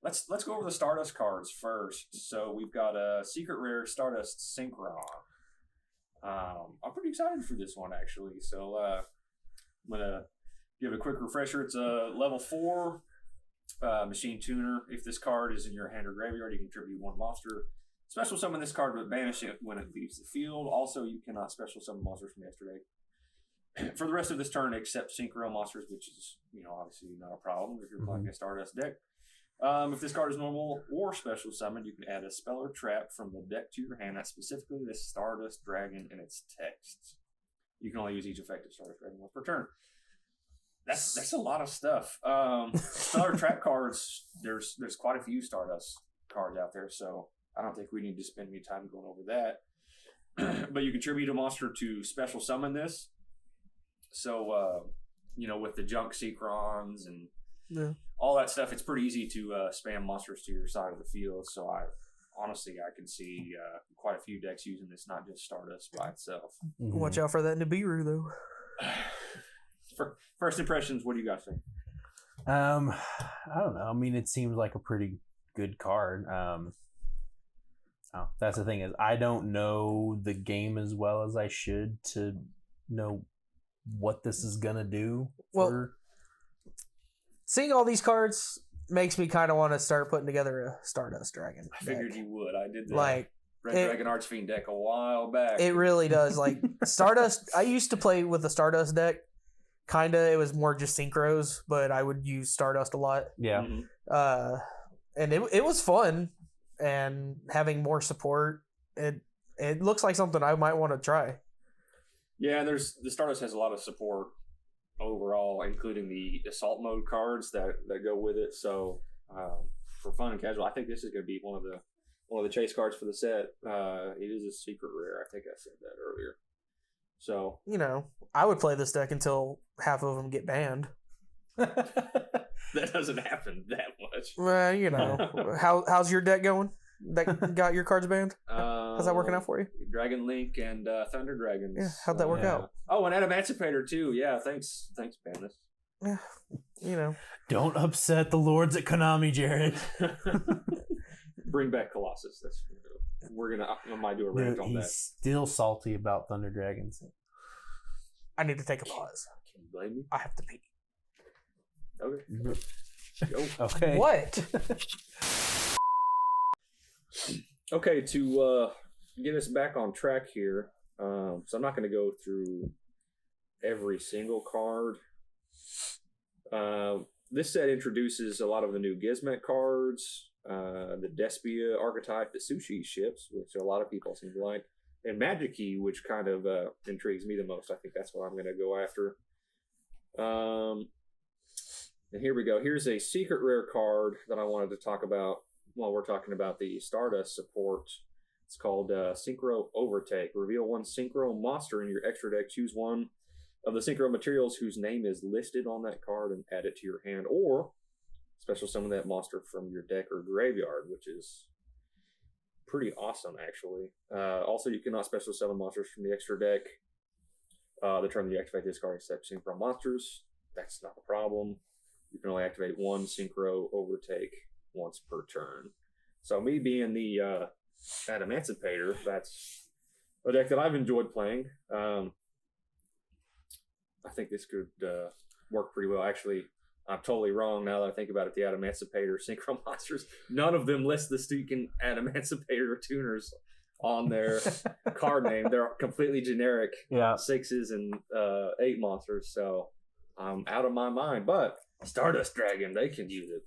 Speaker 1: Let's go over the Stardust cards first. So we've got a secret rare Stardust Synchron. I'm pretty excited for this one actually. So I'm gonna give a quick refresher. It's a level 4 machine tuner. If this card is in your hand or graveyard, you can contribute 1 monster. Special summon this card but banish it when it leaves the field. Also, you cannot special summon monsters from yesterday. For the rest of this turn, except synchro monsters, which is, obviously not a problem if you're playing a Stardust deck. If this card is normal or special summoned, you can add a spell or trap from the deck to your hand that's specifically the Stardust Dragon in its text. You can only use each effective Stardust Dragon once per turn. That's a lot of stuff. Spell or trap cards, there's quite a few Stardust cards out there, so I don't think we need to spend any time going over that. But you contribute a monster to special summon this. So, with the junk Secrons and all that stuff, it's pretty easy to spam monsters to your side of the field. So I can see quite a few decks using this, not just Stardust by itself.
Speaker 3: Mm-hmm.
Speaker 2: Watch out for that Nibiru though.
Speaker 1: First impressions, what do you guys think?
Speaker 3: I don't know. I mean, it seems like a pretty good card. That's the thing is, I don't know the game as well as I should to know what this is gonna do.
Speaker 2: Well, seeing all these cards makes me kind of want to start putting together a Stardust Dragon.
Speaker 1: I figured you would. I did that.
Speaker 2: Like,
Speaker 1: Red Dragon Archfiend deck a while back.
Speaker 2: it really does. Like Stardust, I used to play with the Stardust deck. Kinda, it was more just synchros, but I would use Stardust a lot.
Speaker 3: Yeah.
Speaker 1: Mhm.
Speaker 2: And it was fun, and having more support, it looks like something I might want to try.
Speaker 1: Yeah, the Stardust has a lot of support overall, including the assault mode cards that go with it. So for fun and casual, I think this is going to be one of the chase cards for the set. It is a secret rare. I think I said that earlier. So
Speaker 2: I would play this deck until half of them get banned.
Speaker 1: that doesn't happen that much.
Speaker 2: Well, how's your deck going? That got your cards banned? How's that working out for you?
Speaker 1: Dragon Link and Thunder Dragons.
Speaker 2: Yeah, how'd that work out?
Speaker 1: Oh, and Emancipator too. Yeah, thanks, Bandus.
Speaker 2: Yeah,
Speaker 3: Don't upset the lords at Konami, Jared.
Speaker 1: Bring back Colossus. I might do a rant
Speaker 3: Dude,
Speaker 1: on
Speaker 3: he's
Speaker 1: that.
Speaker 3: still salty about Thunder Dragons.
Speaker 2: I need to take a pause.
Speaker 1: Can you blame me?
Speaker 2: I have to pee.
Speaker 1: Okay. Go.
Speaker 3: Okay.
Speaker 2: What?
Speaker 1: Okay, to get us back on track here, so I'm not going to go through every single card. This set introduces a lot of the new Gizmet cards, the Despia archetype, the Sushi ships, which a lot of people seem to like, and Magic Key, which kind of intrigues me the most. I think that's what I'm going to go after. And here we go. Here's a secret rare card that I wanted to talk about while we're talking about the Stardust support. It's called Synchro Overtake. Reveal 1 Synchro monster in your extra deck. Choose one of the synchro materials whose name is listed on that card and add it to your hand, or special summon that monster from your deck or graveyard, which is pretty awesome, actually. Also, you cannot special summon monsters from the extra deck. The turn that you activate this card except synchro monsters. That's not a problem. You can only activate one synchro overtake once per turn. So me being the Adamantipator, that's a deck that I've enjoyed playing. I think this could work pretty well. Actually, I'm totally wrong now that I think about it. The Adamantipator synchro monsters, none of them list the stinking Adamantipator tuners on their card name. They're completely generic 6s and 8 monsters. So I'm out of my mind. But Stardust Dragon, they can use it.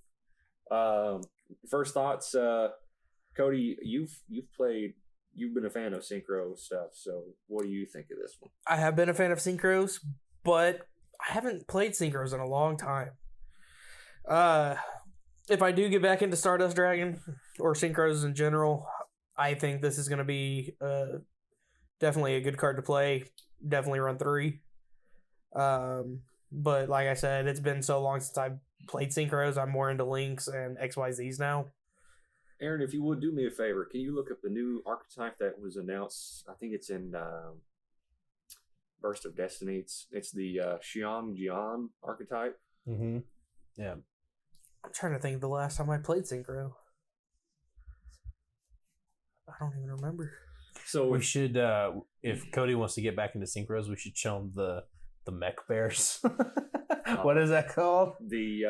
Speaker 1: First thoughts, Cody. You've been a fan of synchro stuff. So what do you think of this one?
Speaker 2: I have been a fan of synchros, but I haven't played synchros in a long time. If I do get back into Stardust Dragon or synchros in general, I think this is going to be definitely a good card to play. Definitely run 3. But like I said, it's been so long since I've played synchros. I'm more into links and XYZs now.
Speaker 1: Aaron, if you would do me a favor, can you look up the new archetype that was announced? I think it's in Burst of Destiny. It's the Xiang Jian archetype.
Speaker 3: Mm-hmm. Yeah.
Speaker 2: I'm trying to think of the last time I played synchro. I don't even remember.
Speaker 1: So
Speaker 3: we should, if Cody wants to get back into synchros, we should show him the mech bears. What is that called?
Speaker 1: The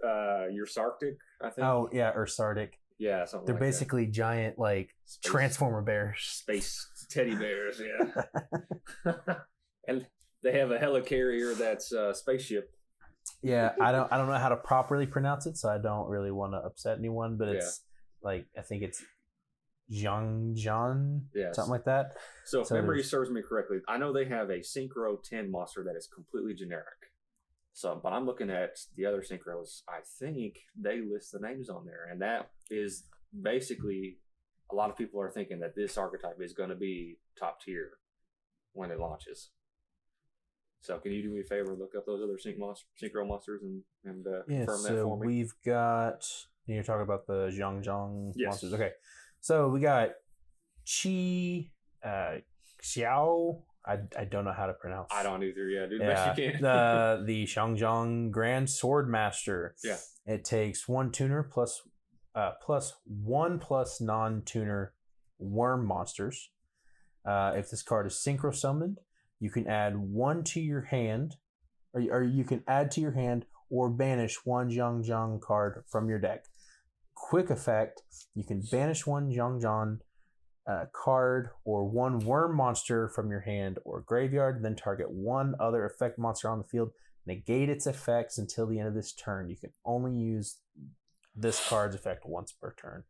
Speaker 1: Ursarctic, I think.
Speaker 3: Oh yeah, Ursarctic.
Speaker 1: Yeah, something.
Speaker 3: They're
Speaker 1: like
Speaker 3: basically
Speaker 1: that.
Speaker 3: giant, like
Speaker 1: Space,
Speaker 3: Transformer bears,
Speaker 1: space teddy bears. Yeah, and they have a helicarrier that's a spaceship.
Speaker 3: Yeah, I don't know how to properly pronounce it, so I don't really want to upset anyone. But it's like, I think it's Zhang, something like that.
Speaker 1: So if memory serves me correctly, I know they have a Synchro 10 monster that is completely generic. So, but I'm looking at the other Synchros. I think they list the names on there, and that is basically, a lot of people are thinking that this archetype is going to be top tier when it launches. So can you do me a favor and look up those other synchro monsters and confirm that for me?
Speaker 3: We've got, you're talking about the Zhang
Speaker 1: Yes.
Speaker 3: monsters. Okay. So we got Xiao. I don't know how to pronounce.
Speaker 1: I don't either. Yeah, do the best you can.
Speaker 3: The Xiangjiang Grand Sword Master.
Speaker 1: Yeah.
Speaker 3: It takes 1 tuner plus 1 plus non-tuner worm monsters. If this card is synchro summoned, you can add 1 to your hand, or you can add to your hand or banish 1 Zhangjiang card from your deck. Quick effect, you can banish 1 Zhangjiang card or 1 worm monster from your hand or graveyard, then target 1 other effect monster on the field. Negate its effects until the end of this turn. You can only use this card's effect once per turn.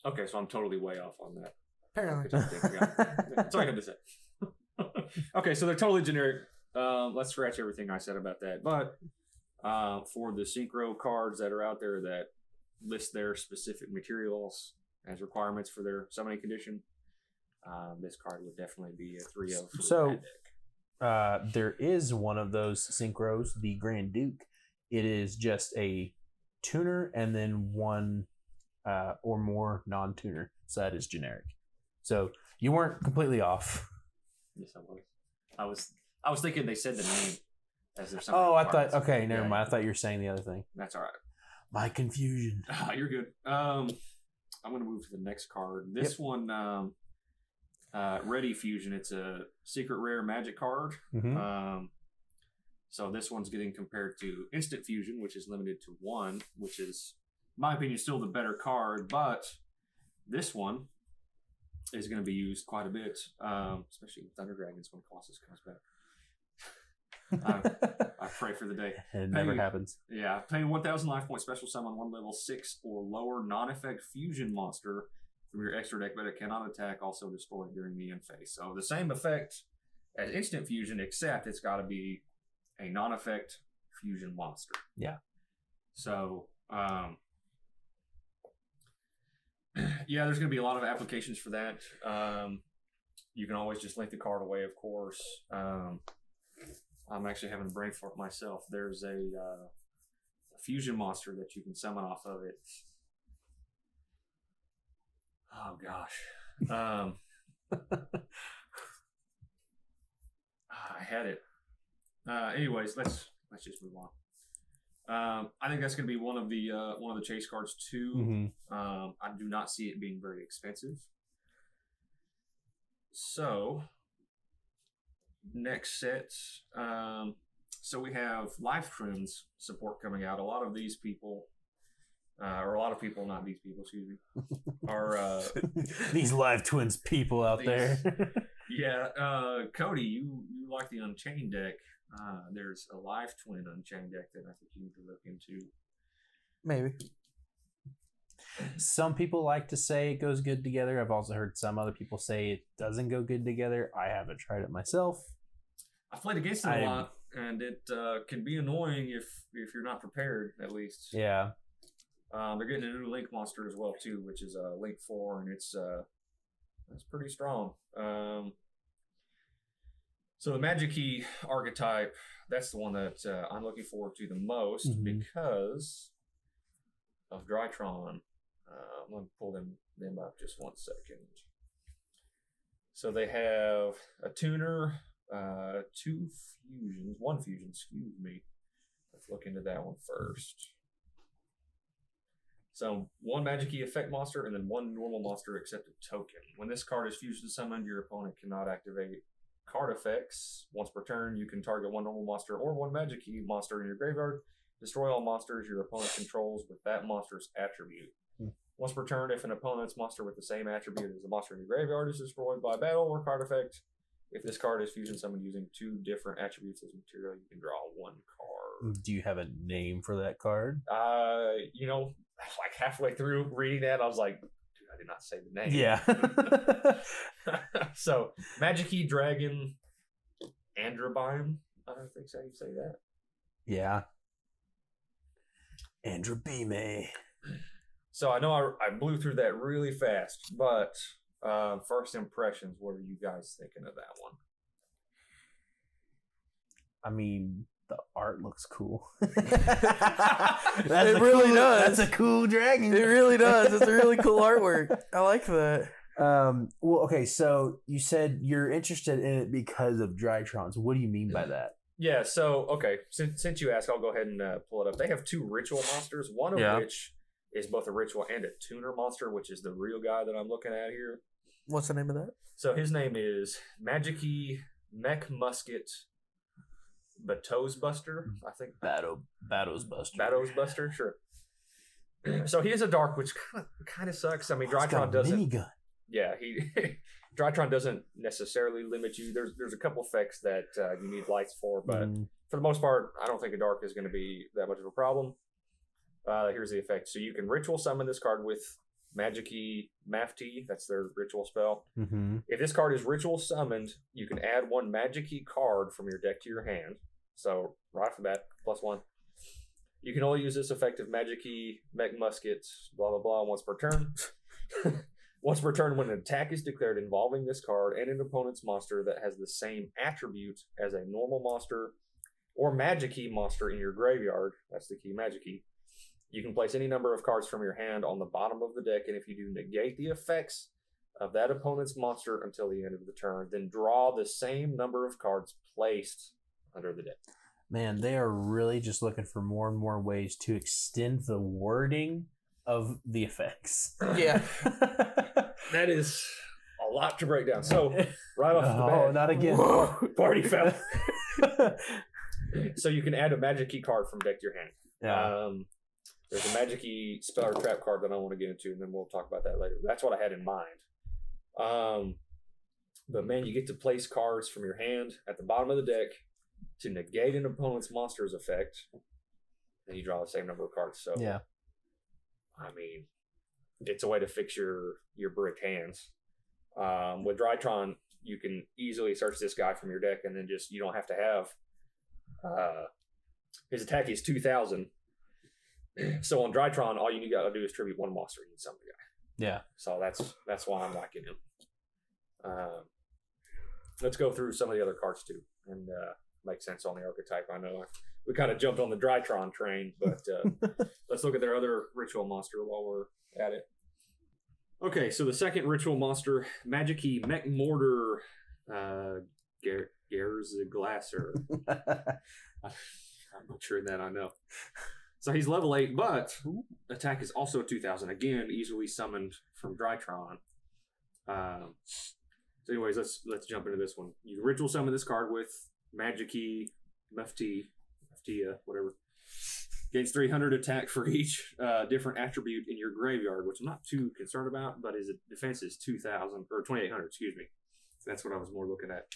Speaker 1: Okay, so I'm totally way off on that.
Speaker 2: Apparently.
Speaker 1: That's all I had to say. Okay, so they're totally generic. Let's scratch everything I said about that. But for the synchro cards that are out there that list their specific materials as requirements for their summoning condition, this card would definitely be a 3-0 for
Speaker 3: so
Speaker 1: that deck.
Speaker 3: There is one of those synchros, the Grand Duke. It is just a tuner and then 1 or more non-tuner. So that is generic. So you weren't completely off.
Speaker 1: Yes, I was. I was thinking they said the name as their.
Speaker 3: Oh, I thought. Okay, never mind. I thought you were saying the other thing.
Speaker 1: That's all right.
Speaker 3: My confusion.
Speaker 1: You're good. I'm going to move to the next card. This one, Ready Fusion. It's a secret rare magic card.
Speaker 3: Mm-hmm.
Speaker 1: So this one's getting compared to Instant Fusion, which is limited to 1, which is, in my opinion, still the better card. But this one is going to be used quite a bit, especially with Thunder Dragons when Colossus comes back. I pray for the day.
Speaker 3: It never happens.
Speaker 1: Yeah, pay 1,000 life points, special summon 1 level 6 or lower non-effect fusion monster from your extra deck, but it cannot attack, also destroyed during the end phase. So the same effect as Instant Fusion, except it's got to be a non-effect fusion monster.
Speaker 3: Yeah.
Speaker 1: So, yeah, there's going to be a lot of applications for that. You can always just link the card away, of course. I'm actually having a brain fart myself. There's a fusion monster that you can summon off of it. Oh gosh. I had it. Anyways, let's just move on. I think that's going to be one of the chase cards too.
Speaker 3: Mm-hmm.
Speaker 1: I do not see it being very expensive. So next set, so we have Life Trends support coming out. A lot of these people, or a lot of people, not these people, excuse me, are
Speaker 3: these Live Twins people out there.
Speaker 1: Yeah, Cody, you like the Unchained deck. There's a Live Twin Unchained deck that I think you need to look into.
Speaker 2: Maybe.
Speaker 3: Some people like to say it goes good together. I've also heard some other people say it doesn't go good together. I haven't tried it myself.
Speaker 1: I've played against it a lot, and it can be annoying if you're not prepared, at least.
Speaker 3: Yeah.
Speaker 1: They're getting a new Link monster as well, too, which is Link 4, and it's pretty strong. So the Magic Key archetype, that's the one that I'm looking forward to the most because of Drytron. I'm going to pull them up just 1 second. So they have a tuner, 1 fusion, excuse me. Let's look into that one first. So 1 Magic Key effect monster and then 1 normal monster except a token. When this card is fusion summoned, your opponent cannot activate card effects. Once per turn, you can target 1 normal monster or 1 Magic Key monster in your graveyard. Destroy all monsters your opponent controls with that monster's attribute. Once per turn, if an opponent's monster with the same attribute as the monster in your graveyard is destroyed by battle or card effect, if this card is fusion summoned using 2 different attributes as material, you can draw 1 card.
Speaker 3: Do you have a name for that card?
Speaker 1: Like halfway through reading that, I was like, dude, I did not say the name.
Speaker 3: Yeah.
Speaker 1: So, Magic Key Dragon Androbime. I don't think so you say that.
Speaker 3: Yeah. Androbime.
Speaker 1: So I know I blew through that really fast, but first impressions, what are you guys thinking of that one?
Speaker 3: I mean, the art looks cool.
Speaker 2: It really does.
Speaker 3: That's a cool dragon.
Speaker 2: It really does. It's a really cool artwork. I like that.
Speaker 3: Well, okay, so you said you're interested in it because of Drytrons. What do you mean by that?
Speaker 1: Yeah, so, okay, since you asked, I'll go ahead and pull it up. They have 2 ritual monsters, one of which is both a ritual and a tuner monster, which is the real guy that I'm looking at here.
Speaker 2: What's the name of that?
Speaker 1: So his name is Magic-Key Mech Musket Batos Buster, I think.
Speaker 3: Batos Buster.
Speaker 1: Batos Buster, sure. So he is a dark, which kind of sucks. I mean, Drytron doesn't.
Speaker 3: Minigun.
Speaker 1: Yeah, Drytron doesn't necessarily limit you. There's a couple effects that you need lights for, but for the most part, I don't think a dark is going to be that much of a problem. Here's the effect. So you can ritual summon this card with Magic Key Mafti. That's their ritual spell. If this card is ritual summoned, you can add 1 Magic Key card from your deck to your hand. So right off the bat, +1. You can only use this effective Magic Key Mech Musket, blah, blah, blah, once per turn. Once per turn, when an attack is declared involving this card and an opponent's monster that has the same attribute as a normal monster or Magic Key monster in your graveyard, that's the key Magic Key, you can place any number of cards from your hand on the bottom of the deck, and if you do, negate the effects of that opponent's monster until the end of the turn, then draw the same number of cards placed under the deck.
Speaker 3: Man, they are really just looking for more and more ways to extend the wording of the effects.
Speaker 2: Yeah.
Speaker 1: That is a lot to break down. So, right off the bat.
Speaker 3: Oh, not again.
Speaker 1: Party foul. So you can add a Magic Key card from deck to your hand.
Speaker 3: Yeah.
Speaker 1: There's a Magic Key spell or trap card that I want to get into, and then we'll talk about that later. That's what I had in mind. But man, you get to place cards from your hand at the bottom of the deck to negate an opponent's monster's effect, and you draw the same number of cards. So,
Speaker 3: yeah.
Speaker 1: I mean, it's a way to fix your brick hands. With Drytron, you can easily search this guy from your deck, and then you don't have to have his attack is 2,000. So on Drytron, all you got to do is tribute 1 monster and you summon the guy.
Speaker 3: Yeah.
Speaker 1: So that's why I'm liking him. let's go through some of the other cards too, and make sense on the archetype. I know we kind of jumped on the Drytron train, but let's look at their other ritual monster while we're at it. Okay, so the second ritual monster, Magic-y Mech Mortar Glasser. I'm butchering that, I know. So he's level 8, but attack is also 2,000. Again, easily summoned from Drytron. So anyways, let's jump into this one. You ritual summon this card with Magic-y Meftia, whatever. Gains 300 attack for each different attribute in your graveyard, which I'm not too concerned about, but his defense is 2,000 or 2,800. Excuse me. That's what I was more looking at.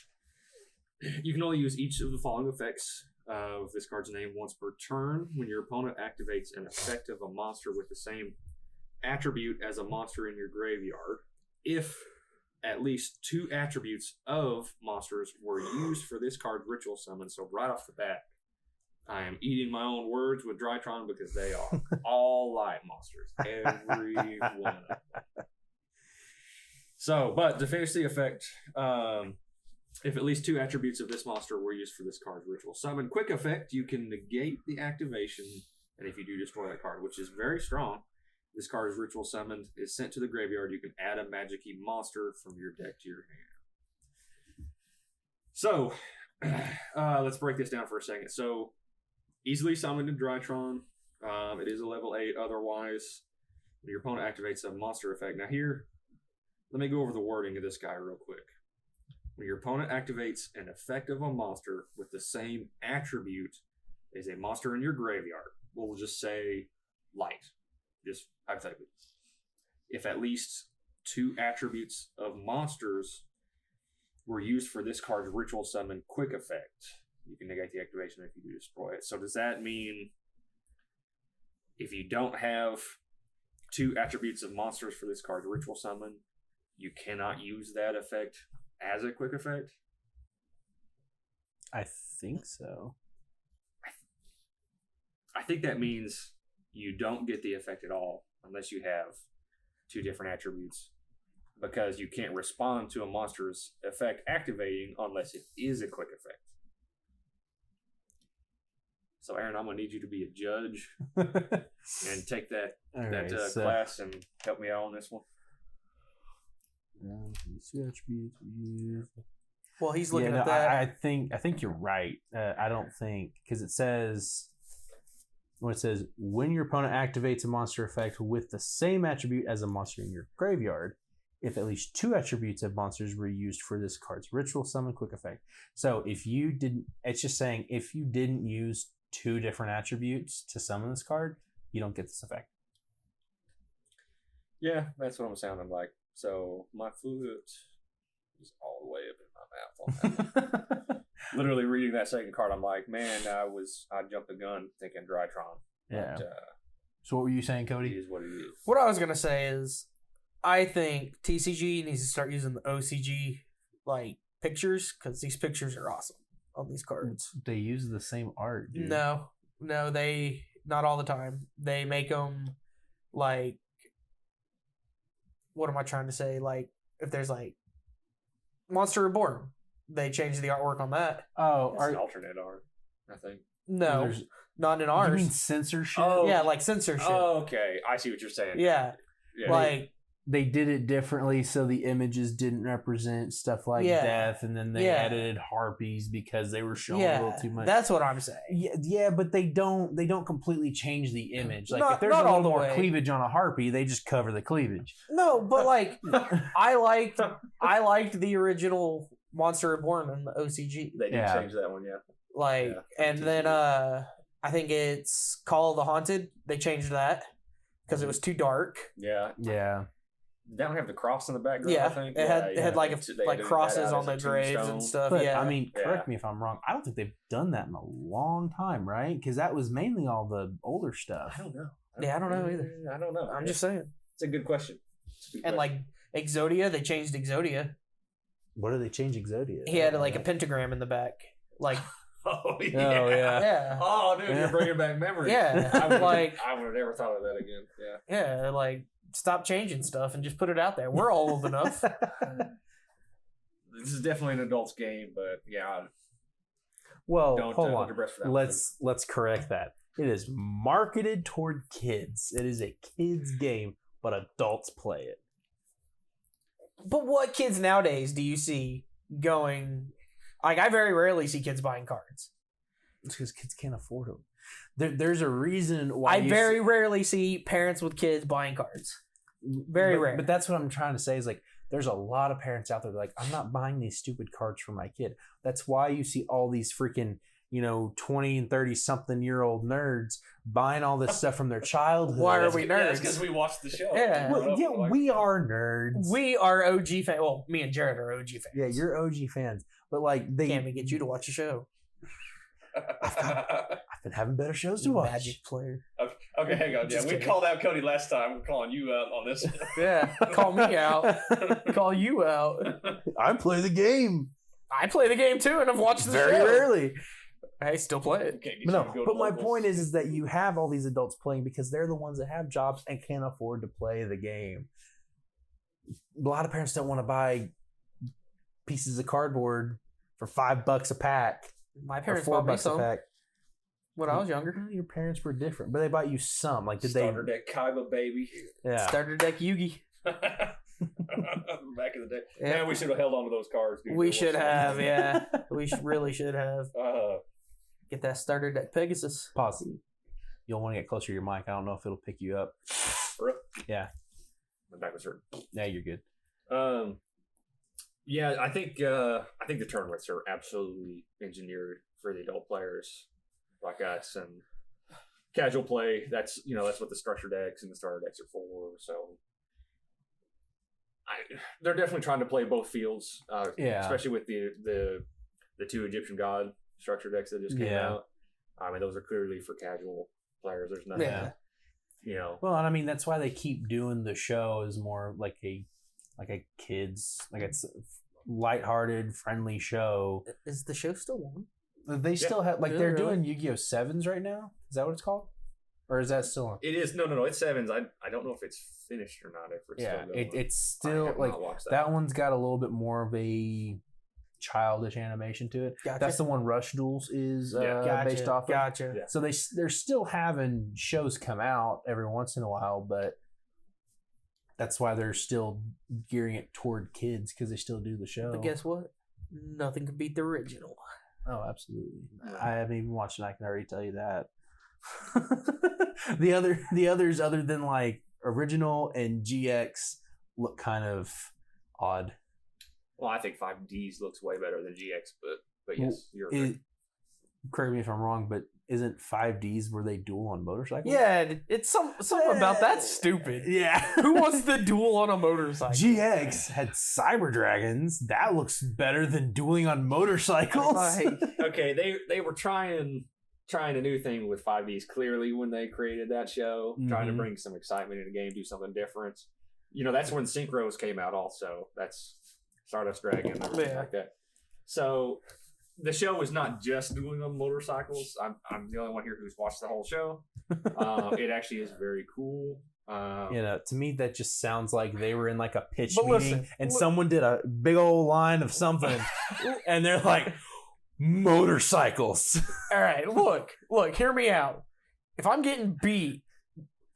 Speaker 1: You can only use each of the following effects of this card's name once per turn. When your opponent activates an effect of a monster with the same attribute as a monster in your graveyard, if at least 2 attributes of monsters were used for this card's ritual summon. So right off the bat, I am eating my own words with Drytron because they are all light monsters. Every one of them. So, but to finish the effect, if at least 2 attributes of this monster were used for this card's ritual summon, quick effect, you can negate the activation, and if you do destroy that card, which is very strong, this card's ritual summoned is sent to the graveyard. You can add a Magic-y monster from your deck to your hand. So, let's break this down for a second. So, easily summoned in Drytron. It is a level 8 otherwise. When your opponent activates a monster effect. Now here, let me go over the wording of this guy real quick. When your opponent activates an effect of a monster with the same attribute as a monster in your graveyard, we'll just say light, just hypothetically. If at least 2 attributes of monsters were used for this card's ritual summon quick effect, you can negate the activation if you do destroy it. So does that mean if you don't have 2 attributes of monsters for this card's ritual summon, you cannot use that effect as a quick effect?
Speaker 3: I think so.
Speaker 1: I think that means you don't get the effect at all unless you have 2 different attributes, because you can't respond to a monster's effect activating unless it is a quick effect. So, Aaron, I'm going to need you to be a judge and take that class and help me out on this one.
Speaker 2: Well, he's looking at that.
Speaker 3: I think you're right. I don't think, because it says, when your opponent activates a monster effect with the same attribute as a monster in your graveyard, if at least 2 attributes of monsters were used for this card's ritual summon quick effect. So if you didn't, it's just saying if you didn't use 2 different attributes to summon this card, you don't get this effect.
Speaker 1: Yeah, that's what I'm sounding like. So my foot is all the way up in my mouth on that one. Literally reading that second card, I'm like, man, I jumped the gun thinking Drytron.
Speaker 3: Yeah.
Speaker 1: But,
Speaker 3: so what were you saying, Cody?
Speaker 1: it is what it is.
Speaker 2: What I was going to say is, I think TCG needs to start using the OCG pictures, because these pictures are awesome on these cards.
Speaker 3: They use the same art, dude.
Speaker 2: No, they not all the time. They make them what am I trying to say? If there's Monster Reborn, they change the artwork on that.
Speaker 3: Oh,
Speaker 1: it's an alternate art, I think.
Speaker 2: No, not in ours.
Speaker 3: You mean censorship?
Speaker 2: Oh, yeah, censorship.
Speaker 1: Oh, okay. I see what you're saying.
Speaker 2: Yeah.
Speaker 3: They did it differently so the images didn't represent stuff like death, and then they edited harpies because they were showing a little too much.
Speaker 2: That's what I'm saying.
Speaker 3: Yeah, but they don't not completely change the image. If there's
Speaker 2: not
Speaker 3: a
Speaker 2: all
Speaker 3: little
Speaker 2: the
Speaker 3: more
Speaker 2: way.
Speaker 3: cleavage on a harpy, they just cover the cleavage.
Speaker 2: No, but I liked the original Monster Reborn in the OCG.
Speaker 1: They did change that one, yeah.
Speaker 2: And then I think it's Call of the Haunted. They changed that because it was too dark.
Speaker 1: Yeah.
Speaker 3: Yeah.
Speaker 1: They don't have the cross in the background,
Speaker 2: Yeah,
Speaker 1: I think.
Speaker 2: it had crosses on the graves
Speaker 1: tombstone
Speaker 2: and stuff.
Speaker 3: But,
Speaker 2: yeah,
Speaker 3: I mean, correct me if I'm wrong. I don't think they've done that in a long time, right? Because that was mainly all the older stuff.
Speaker 1: I don't know.
Speaker 2: I don't know either.
Speaker 1: I don't know.
Speaker 2: I'm just saying.
Speaker 1: It's a good question.
Speaker 2: And Exodia, they changed Exodia.
Speaker 3: What did they change Exodia?
Speaker 2: He had a pentagram in the back.
Speaker 1: Oh, yeah.
Speaker 3: Oh, yeah.
Speaker 2: Yeah.
Speaker 1: Oh, dude, you're bringing back memories.
Speaker 2: Yeah.
Speaker 1: I would have never thought of that again. Yeah.
Speaker 2: Yeah, stop changing stuff and just put it out there. We're all old enough.
Speaker 1: this is definitely an adult's game, but yeah,
Speaker 3: Well,
Speaker 1: don't
Speaker 3: hold
Speaker 1: hold your breath for that.
Speaker 3: Let's correct that. It is marketed toward kids. It is a kids game, but adults play it.
Speaker 2: But what kids nowadays do you see going? Like, I very rarely see kids buying cards.
Speaker 3: It's because kids can't afford them. There's a reason why.
Speaker 2: I very rarely see parents with kids buying cards. Very rare.
Speaker 3: But that's what I'm trying to say is like, there's a lot of parents out there that are like, I'm not buying these stupid cards for my kid. That's why you see all these freaking, 20 and 30 something year old nerds buying all this stuff from their childhood.
Speaker 2: Why are we nerds?
Speaker 1: Because we watched the show.
Speaker 2: Yeah.
Speaker 3: Well, we are nerds.
Speaker 2: We are OG fans. Well, me and Jared are OG fans.
Speaker 3: Yeah, you're OG fans. But like
Speaker 2: Can't we get you to watch a show?
Speaker 3: I've been having better shows to watch.
Speaker 2: Magic player.
Speaker 1: Okay, hang on. Yeah,
Speaker 2: Just
Speaker 1: we
Speaker 2: kidding.
Speaker 1: called out Cody last time. We're calling you out on this.
Speaker 2: Yeah, call me out. Call you out.
Speaker 3: I play the game
Speaker 2: I play the game too, and I've watched the
Speaker 3: very
Speaker 2: show.
Speaker 3: rarely.
Speaker 2: I still play it.
Speaker 1: Okay,
Speaker 3: But my point is that you have all these adults playing because they're the ones that have jobs and can't afford to play the game. A lot of parents don't want to buy pieces of cardboard for $5 a pack
Speaker 2: My
Speaker 3: or
Speaker 2: parents bought me
Speaker 3: $4 a
Speaker 2: some
Speaker 3: pack.
Speaker 2: when I was younger.
Speaker 3: Your parents were different, but they bought you some. Like, did
Speaker 1: Starter deck Kaiba, baby.
Speaker 3: they? Yeah.
Speaker 2: Starter deck Yugi.
Speaker 1: Back in the day.
Speaker 2: Yeah.
Speaker 1: Man, we should have held on to those cards, dude.
Speaker 2: We
Speaker 1: There
Speaker 2: should
Speaker 1: was-
Speaker 2: have, yeah. We really should have.
Speaker 1: Uh,
Speaker 2: Get that starter deck Pegasus.
Speaker 3: Pause. You'll want to get closer to your mic. I don't know if it'll pick you up. Yeah.
Speaker 1: my back was hurting.
Speaker 3: Yeah, you're good.
Speaker 1: Yeah, I think the tournaments are absolutely engineered for the adult players like us, and casual play. That's what the structure decks and the starter decks are for. So, they're definitely trying to play both fields.
Speaker 3: Yeah.
Speaker 1: Especially with the two Egyptian god structure decks that just came
Speaker 3: Yeah.
Speaker 1: out. I mean, those are clearly for casual players. There's nothing.
Speaker 2: Yeah.
Speaker 3: Well, and I mean that's why they keep doing the show is more like a kids, like it's a lighthearted, friendly show.
Speaker 2: Is the show still on?
Speaker 3: They still have they're
Speaker 2: Really?
Speaker 3: doing Yu-Gi-Oh! Sevens right now. Is that what it's called? Or is that still on?
Speaker 1: It is no. It's sevens. I don't know if it's finished or not. If it's
Speaker 3: Yeah,
Speaker 1: still going.
Speaker 3: it's
Speaker 1: I
Speaker 3: still
Speaker 1: have
Speaker 3: like
Speaker 1: not watched
Speaker 3: that one's got a little bit more of a childish animation to it.
Speaker 2: Gotcha.
Speaker 3: That's the one Rush Duels is
Speaker 2: Gotcha.
Speaker 3: based off of.
Speaker 2: Gotcha.
Speaker 1: Yeah.
Speaker 3: So they're still having shows come out every once in a while, but that's why they're still gearing it toward kids because they still do the show.
Speaker 2: But guess what? Nothing can beat the original.
Speaker 3: Oh, absolutely. I haven't even watched it. I can already tell you that. the others other than like original and GX look kind of odd.
Speaker 1: Well, I think 5Ds looks way better than GX, but yes, you're right.
Speaker 3: Correct me if I'm wrong, but isn't 5Ds where they duel on motorcycles?
Speaker 2: Yeah, it's something about that stupid.
Speaker 3: Yeah.
Speaker 2: Who wants to duel on a motorcycle?
Speaker 3: GX had cyber dragons. That looks better than dueling on motorcycles.
Speaker 2: Like,
Speaker 1: Okay, they were trying a new thing with 5Ds clearly when they created that show, trying to
Speaker 3: Mhm.
Speaker 1: bring some excitement in the game, do something different. That's when Synchros came out also. That's Stardust Dragon and everything
Speaker 2: Yeah.
Speaker 1: like that. So the show is not just dueling on motorcycles. I'm the only one here who's watched the whole show. It actually is very cool.
Speaker 3: To me, that just sounds like they were in like a pitch
Speaker 2: But
Speaker 3: meeting
Speaker 2: listen,
Speaker 3: and someone did a big old line of something and they're like, motorcycles.
Speaker 2: all right, look, hear me out. If I'm getting beat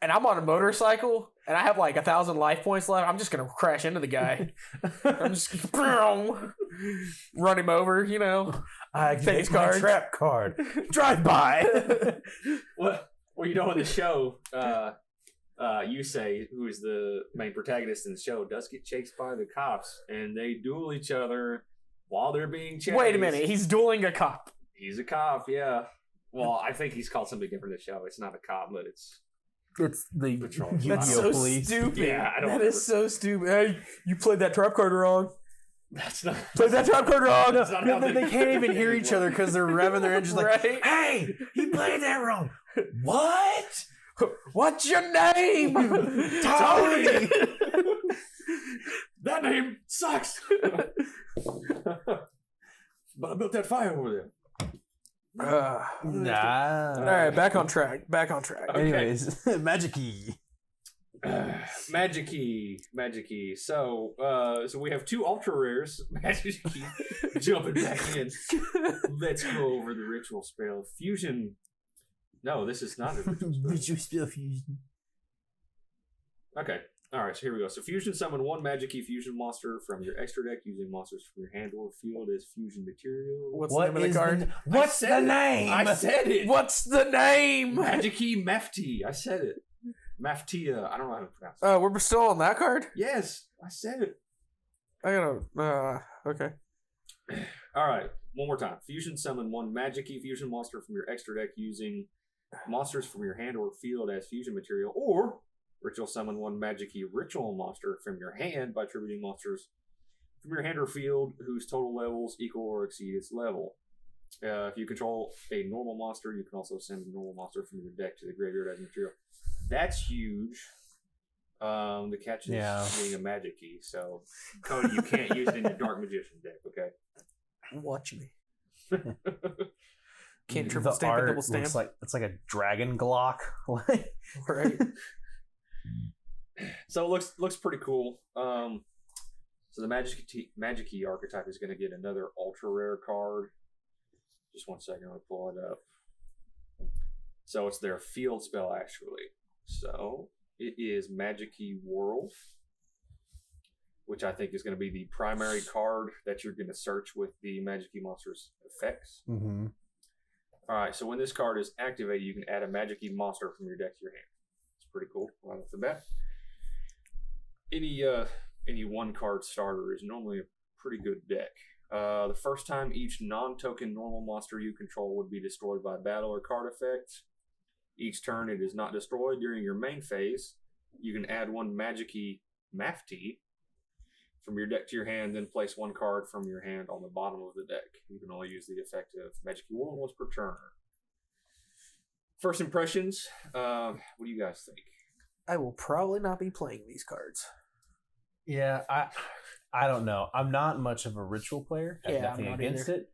Speaker 2: and I'm on a motorcycle and I have like 1,000 life points left, I'm just gonna crash into the guy. I'm just run him over,
Speaker 3: I
Speaker 2: Face
Speaker 3: take my
Speaker 2: cards.
Speaker 3: trap card. Drive by.
Speaker 1: Well, in the show, Yusei, who is the main protagonist in the show, does get chased by the cops, and they duel each other while they're being chased.
Speaker 2: Wait a minute, he's dueling a cop.
Speaker 1: He's a cop, yeah. Well, I think he's called something different in the show. It's not a cop, but it's
Speaker 3: It's the
Speaker 1: Patrol.
Speaker 3: Yu-Gi-Oh!
Speaker 2: That's so
Speaker 3: police.
Speaker 2: stupid.
Speaker 1: Yeah, I don't-
Speaker 2: That is so stupid. Hey, you played that trap card wrong.
Speaker 1: that's not.
Speaker 2: Played that trap card wrong.
Speaker 1: That's not how
Speaker 3: They can't even hear each other because they're revving their engines like,
Speaker 2: Right?
Speaker 3: hey, he played that wrong. What?
Speaker 2: What's your name?
Speaker 3: Tony!
Speaker 1: That name sucks. But I built that fire over there.
Speaker 3: Nah.
Speaker 2: All right, back on track.
Speaker 1: Okay.
Speaker 3: Anyways, Magic-y.
Speaker 1: Magic-y. So we have 2 ultra rares. Magic-y jumping back in. Let's go over the ritual spell. Fusion. No, this is not a ritual spell.
Speaker 3: Fusion.
Speaker 1: Okay. All right, so here we go. So fusion summon 1 Magic-y fusion monster from your extra deck using monsters from your hand or field as fusion material.
Speaker 2: What's the name of the card?
Speaker 3: What's the name?
Speaker 1: I said it.
Speaker 2: What's the name?
Speaker 1: Magic-y Mafti. I said it. Maftia. I don't know how to pronounce it.
Speaker 2: We're still on that card?
Speaker 1: Yes, I said it.
Speaker 2: I gotta, okay.
Speaker 1: All right, one more time. Fusion summon 1 Magic-y fusion monster from your extra deck using monsters from your hand or field as fusion material, or ritual summon 1 Magic-y ritual monster from your hand by attributing monsters from your hand or field whose total levels equal or exceed its level. If you control a normal monster, you can also send a normal monster from your deck to the graveyard as material. That's huge. The catch is being a Magic-y, so Cody, you can't use it in your Dark Magician deck, okay?
Speaker 2: Watch me. Can't
Speaker 3: The
Speaker 2: triple stamp
Speaker 3: art
Speaker 2: and double stamp.
Speaker 3: looks like it's like a dragon Glock.
Speaker 2: Right.
Speaker 1: So it looks pretty cool. So the Magic-y archetype is going to get another ultra rare card. Just one second, I'll pull it up. So it's their field spell actually. So it is Magic-y World, which I think is going to be the primary card that you're going to search with the Magic-y monster's effects.
Speaker 3: Mm-hmm.
Speaker 1: All right, so when this card is activated, you can add a Magic-y monster from your deck to your hand. It's pretty cool right off the bat. Any 1-card starter is normally a pretty good deck. The first time each non-token normal monster you control would be destroyed by battle or card effect. Each turn it is not destroyed during your main phase. You can add 1 Magic-y Mafti from your deck to your hand, then place 1 card from your hand on the bottom of the deck. You can only use the effect of Magic-y World once per turn. First impressions, what do you guys think?
Speaker 2: I will probably not be playing these cards.
Speaker 3: Yeah, I don't know. I'm not much of a ritual player. I have nothing against it.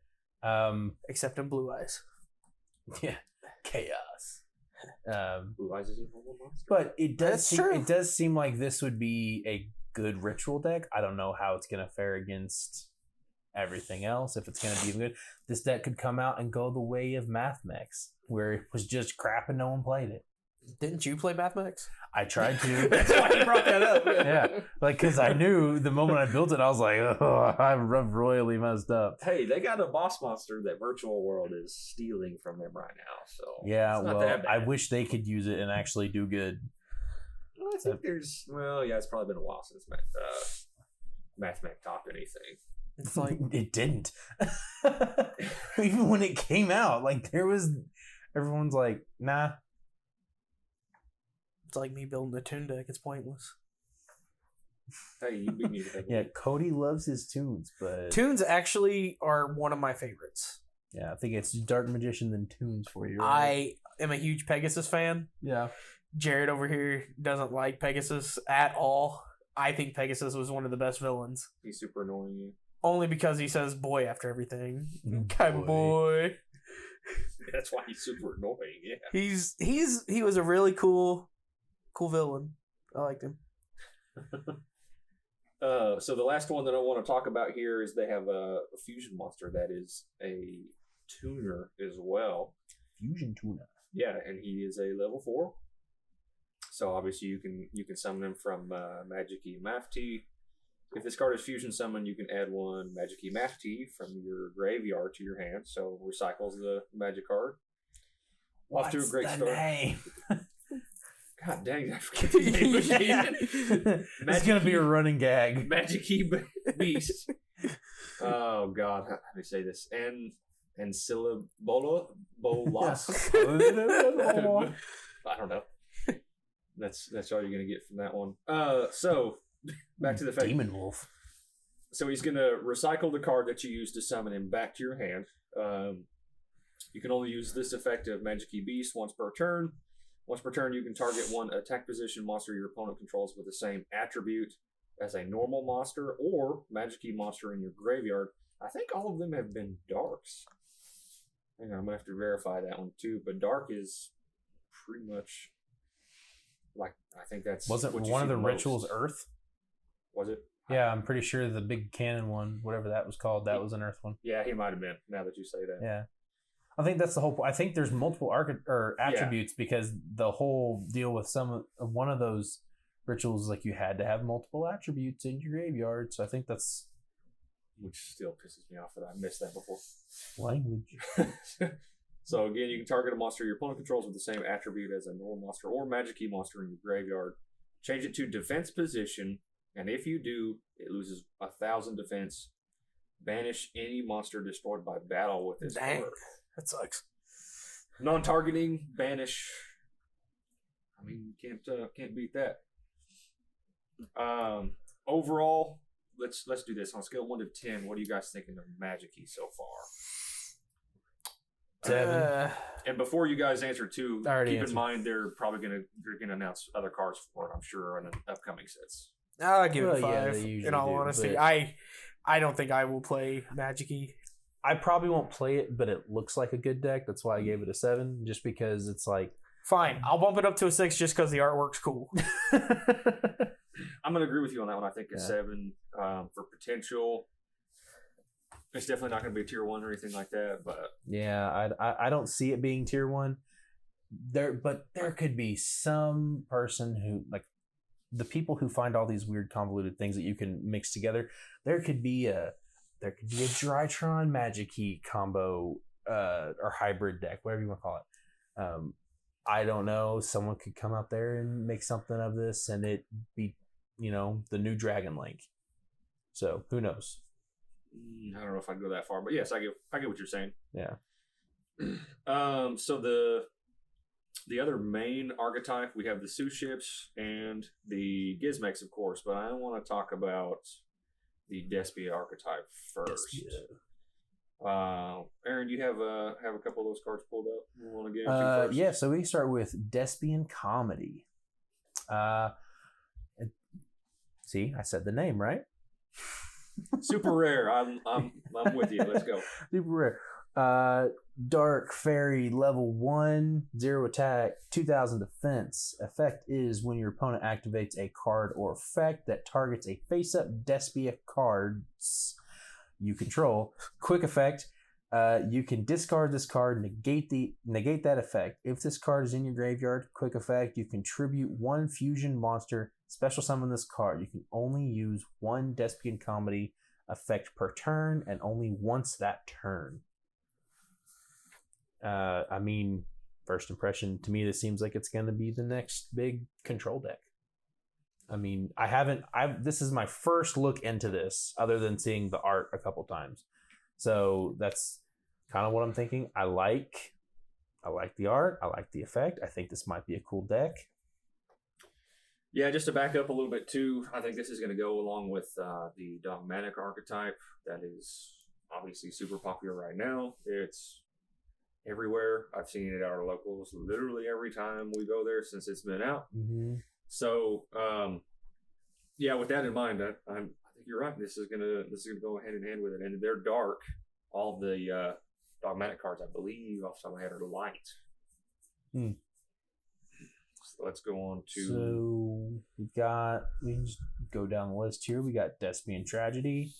Speaker 2: Except in Blue Eyes.
Speaker 3: Yeah, chaos.
Speaker 1: Blue Eyes is a normal monster.
Speaker 3: But it
Speaker 2: That's true.
Speaker 3: it does seem like this would be a good ritual deck. I don't know how it's going to fare against everything else, if it's going to be even good. This deck could come out and go the way of Mathmex, where it was just crap and no one played it.
Speaker 2: Didn't you play Mathmex?
Speaker 3: I tried to.
Speaker 2: That's why you brought that up.
Speaker 3: Yeah, like, because I knew the moment I built it, I was like, oh, I've royally messed up.
Speaker 1: Hey, they got a boss monster that Virtual World is stealing from them right now. So
Speaker 3: Yeah,
Speaker 1: it's not
Speaker 3: well,
Speaker 1: that bad.
Speaker 3: I wish they could use it and actually do good.
Speaker 1: Well, I think there's. Well, yeah, it's probably been a while since Mathmech topped anything.
Speaker 2: It's like
Speaker 3: It didn't. Even when it came out, like, everyone's like, nah.
Speaker 2: it's like me building a tune deck. It's pointless.
Speaker 1: Hey, you beat me to that.
Speaker 3: Yeah, Cody loves his tunes, but
Speaker 2: Tunes actually are one of my favorites.
Speaker 3: yeah, I think it's Dark Magician than tunes for you. Right?
Speaker 2: I am a huge Pegasus fan.
Speaker 3: Yeah.
Speaker 2: Jared over here doesn't like Pegasus at all. I think Pegasus was one of the best villains.
Speaker 1: He's super annoying you.
Speaker 2: Only because he says boy after everything.
Speaker 3: Boy.
Speaker 2: Boy.
Speaker 1: That's why he's super annoying. Yeah.
Speaker 2: He was a really cool villain. I liked him.
Speaker 1: So the last one that I want to talk about here is they have a fusion monster that is a tuner as well.
Speaker 3: Fusion Tuna.
Speaker 1: Yeah, and he is a level 4. So obviously you can summon him from Magic-y Mafti. If this card is fusion summoned, you can add 1 Magic-y Mafti from your graveyard to your hand. So recycles the magic card. Off to a great start.
Speaker 3: Name?
Speaker 1: God dang, I forget the name again.
Speaker 3: It's gonna be a running gag.
Speaker 1: Magic-y Beast. Oh God, how do you say this? And Syllabola Bolas. I don't know. That's all you're gonna get from that one. So back to the fact.
Speaker 3: Demon Wolf.
Speaker 1: So he's gonna recycle the card that you used to summon him back to your hand. You can only use this effect of Magic-y Beast once per turn. Once per turn, you can target 1 attack position monster your opponent controls with the same attribute as a normal monster or Magic-y monster in your graveyard. I think all of them have been darks. Hang on, I'm gonna have to verify that one too. But dark is pretty much Like, I think that's
Speaker 3: Wasn't
Speaker 1: what you
Speaker 3: one
Speaker 1: see
Speaker 3: of the
Speaker 1: most.
Speaker 3: rituals Earth?
Speaker 1: Was it?
Speaker 3: Yeah, I'm pretty sure the big cannon one, whatever that was called, that was an Earth one.
Speaker 1: Yeah, he might have been. Now that you say that.
Speaker 3: Yeah. I think that's the whole point. I think there's multiple attributes because the whole deal with one of those rituals is like you had to have multiple attributes in your graveyard. So I think that's,
Speaker 1: which still pisses me off that I missed that before.
Speaker 3: language.
Speaker 1: So again, you can target a monster your opponent controls with the same attribute as a normal monster or magic key monster in your graveyard. Change it to defense position, and if you do, it loses 1,000 defense. Banish any monster destroyed by battle with this
Speaker 2: Dang.
Speaker 1: card.
Speaker 2: That sucks.
Speaker 1: Non-targeting, banish. I mean, you can't beat that. Overall, let's do this on a scale of 1 to 10. What are you guys thinking of Magic Key so far?
Speaker 3: 7.
Speaker 1: And before you guys answer too,
Speaker 3: I already
Speaker 1: keep
Speaker 3: answered.
Speaker 1: in mind they're gonna announce other cards for it, I'm sure, in the upcoming sets.
Speaker 2: I'll give it a
Speaker 3: Well, yeah,
Speaker 2: 5.
Speaker 3: they usually
Speaker 2: in all
Speaker 3: do,
Speaker 2: honesty,
Speaker 3: but-
Speaker 2: I don't think I will play Magic-y.
Speaker 3: I probably won't play it, but it looks like a good deck. That's why I gave it a 7, just because it's like.
Speaker 2: Fine, I'll bump it up to a 6 just because the artwork's cool.
Speaker 1: I'm gonna agree with you on that one. I think a 7 for potential. It's definitely not gonna be a tier 1 or anything like that, but
Speaker 3: Yeah, I don't see it being tier 1. But there could be some person who, like, the people who find all these weird convoluted things that you can mix together. There could be a Drytron Magic Key combo or hybrid deck, whatever you want to call it. I don't know. Someone could come out there and make something of this, and it be, the new Dragon Link. So who knows?
Speaker 1: I don't know if I'd go that far. But yes, I get what you're saying.
Speaker 3: Yeah.
Speaker 1: So the other main archetype, we have the Sue ships and the Gizmex, of course, but I want to talk about the Despia archetype first. Aaron, you have a couple of those cards pulled up. You want to get into first?
Speaker 3: Yeah, so we start with Despian Comedy. See, I said the name right.
Speaker 1: Super rare. I'm with you. Let's go.
Speaker 3: Super rare. Dark Fairy, level 1, 0 attack, 2000 defense. Effect is when your opponent activates a card or effect that targets a face-up Despia cards you control. Quick effect. You can discard this card, negate that effect. If this card is in your graveyard, quick effect, you contribute 1 fusion monster, special summon this card. You can only use 1 Despian Comedy effect per turn, and only once that turn. I mean, first impression, to me, this seems like it's going to be the next big control deck. I mean, this is my first look into this, other than seeing the art a couple times. So that's kind of what I'm thinking. I like the art. I like the effect. I think this might be a cool deck.
Speaker 1: Yeah, just to back up a little bit too, I think this is going to go along with the dogmatic archetype that is obviously super popular right now. It's everywhere. I've seen it at our locals literally every time we go there since it's been out.
Speaker 3: Mm-hmm.
Speaker 1: So, yeah, with that in mind, I think you're right. This is gonna go hand in hand with it, and they're dark. All the dogmatic cards, I believe, off the top of my head, are light. So let's go on to.
Speaker 3: So we can just go down the list here. We got Despian Tragedy.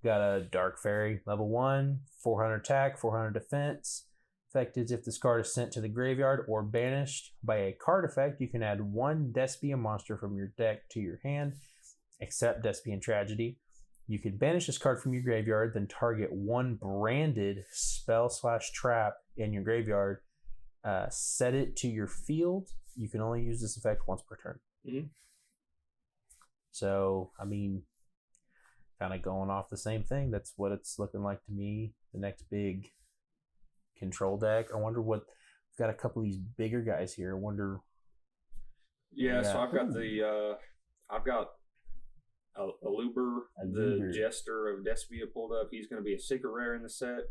Speaker 3: Got a Dark Fairy, level 1, 400 attack, 400 defense. Effect is if this card is sent to the graveyard or banished by a card effect, you can add 1 Despian monster from your deck to your hand, except Despian Tragedy. You can banish this card from your graveyard, then target 1 branded spell/trap in your graveyard. Set it to your field. You can only use this effect once per turn.
Speaker 1: Mm-hmm.
Speaker 3: So, I mean, kind of going off the same thing. That's what it's looking like to me. The next big control deck. I wonder what. We've got a couple of these bigger guys here. I wonder.
Speaker 1: Yeah, so I've got Aluber, the Jester of Despia pulled up. He's going to be a secret rare in the set.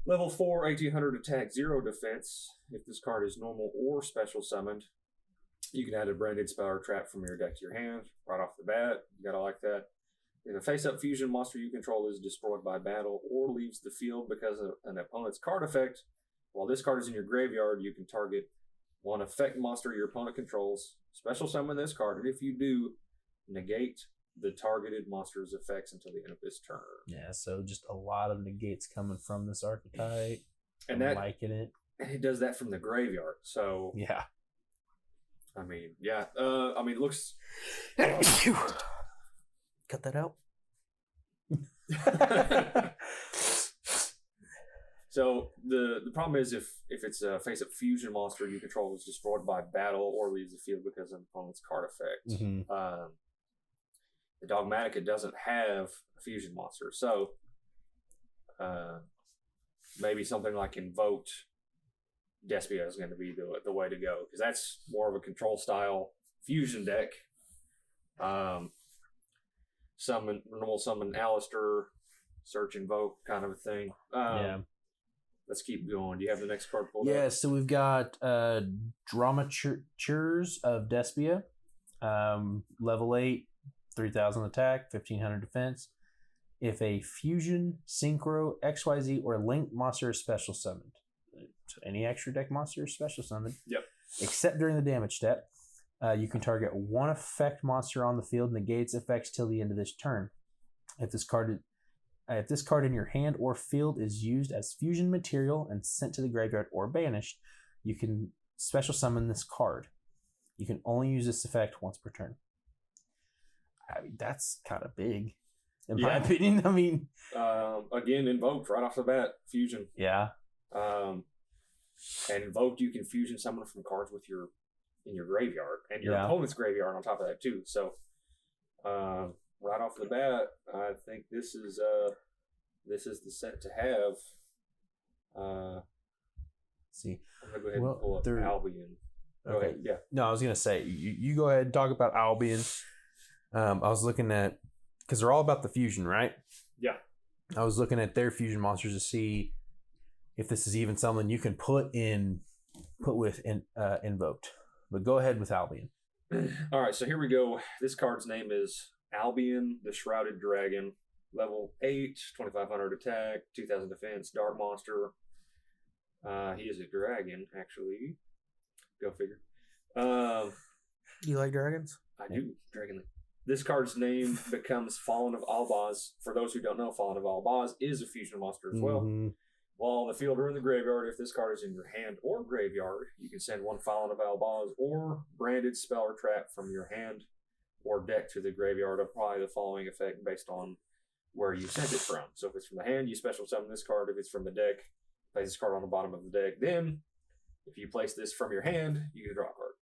Speaker 1: Level 4, 1800 attack, 0 defense. If this card is normal or special summoned, you can add a branded spell or trap from your deck to your hand right off the bat. You gotta like that. If a face-up fusion monster you control is destroyed by battle or leaves the field because of an opponent's card effect, while this card is in your graveyard, you can target one effect monster your opponent controls. Special summon this card, and if you do, negate the targeted monster's effects until the end of this turn.
Speaker 3: Yeah, so just a lot of negates coming from this archetype.
Speaker 1: And
Speaker 3: I'm
Speaker 1: that
Speaker 3: liking it.
Speaker 1: and it does that from the graveyard. So
Speaker 3: Yeah.
Speaker 1: I mean, yeah. I mean, it looks.
Speaker 2: Cut that out.
Speaker 1: So the problem is if it's a face-up fusion monster you control is destroyed by battle or leaves the field because of an opponent's card effect.
Speaker 3: Mm-hmm.
Speaker 1: The Dogmatica doesn't have a fusion monster, so maybe something like Invoked Despia is going to be the way to go, because that's more of a control style fusion deck. Normal summon Alistair, search Invoke kind of a thing.
Speaker 3: Yeah.
Speaker 1: Let's keep going. Do you have the next card pulled
Speaker 3: Yeah,
Speaker 1: up?
Speaker 3: so we've got Dramatures of Despia. Level 8, 3,000 attack, 1,500 defense. If a fusion, synchro, XYZ, or linked monster is special summoned. So any extra deck monster is special summoned.
Speaker 1: Yep.
Speaker 3: Except during the damage step. You can target one effect monster on the field, negates effects till the end of this turn. If this card in your hand or field is used as fusion material and sent to the graveyard or banished, you can special summon this card. You can only use this effect once per turn. I mean, that's kind of big, in my opinion. I mean,
Speaker 1: again, Invoked right off the bat, fusion.
Speaker 3: Yeah.
Speaker 1: And Invoked, you can fusion summon from cards in your graveyard and your opponent's graveyard on top of that too. So, right off the bat, I think this is the set to have.
Speaker 3: See,
Speaker 1: I'm gonna go ahead and pull up Albion. Go ahead. Yeah.
Speaker 3: No, I was gonna say you go ahead and talk about Albion. I was looking at, because they're all about the fusion, right?
Speaker 1: Yeah.
Speaker 3: I was looking at their fusion monsters to see if this is even something you can put with Invoked. But go ahead with Albion.
Speaker 1: All right, so here we go. This card's name is Albion, the Shrouded Dragon. Level 8, 2,500 attack, 2,000 defense, dark monster. He is a dragon, actually. Go figure.
Speaker 2: Do you like dragons?
Speaker 1: I do, Dragon. This card's name becomes Fallen of Albaz. For those who don't know, Fallen of Albaz is a fusion monster as well.
Speaker 3: Mm-hmm.
Speaker 1: While on the field or in the graveyard, if this card is in your hand or graveyard, you can send one Fallen of Albaz or branded spell or trap from your hand or deck to the graveyard. Apply the following effect based on where you sent it from. So if it's from the hand, you special summon this card. If it's from the deck, place this card on the bottom of the deck. Then, if you place this from your hand, you can draw a card.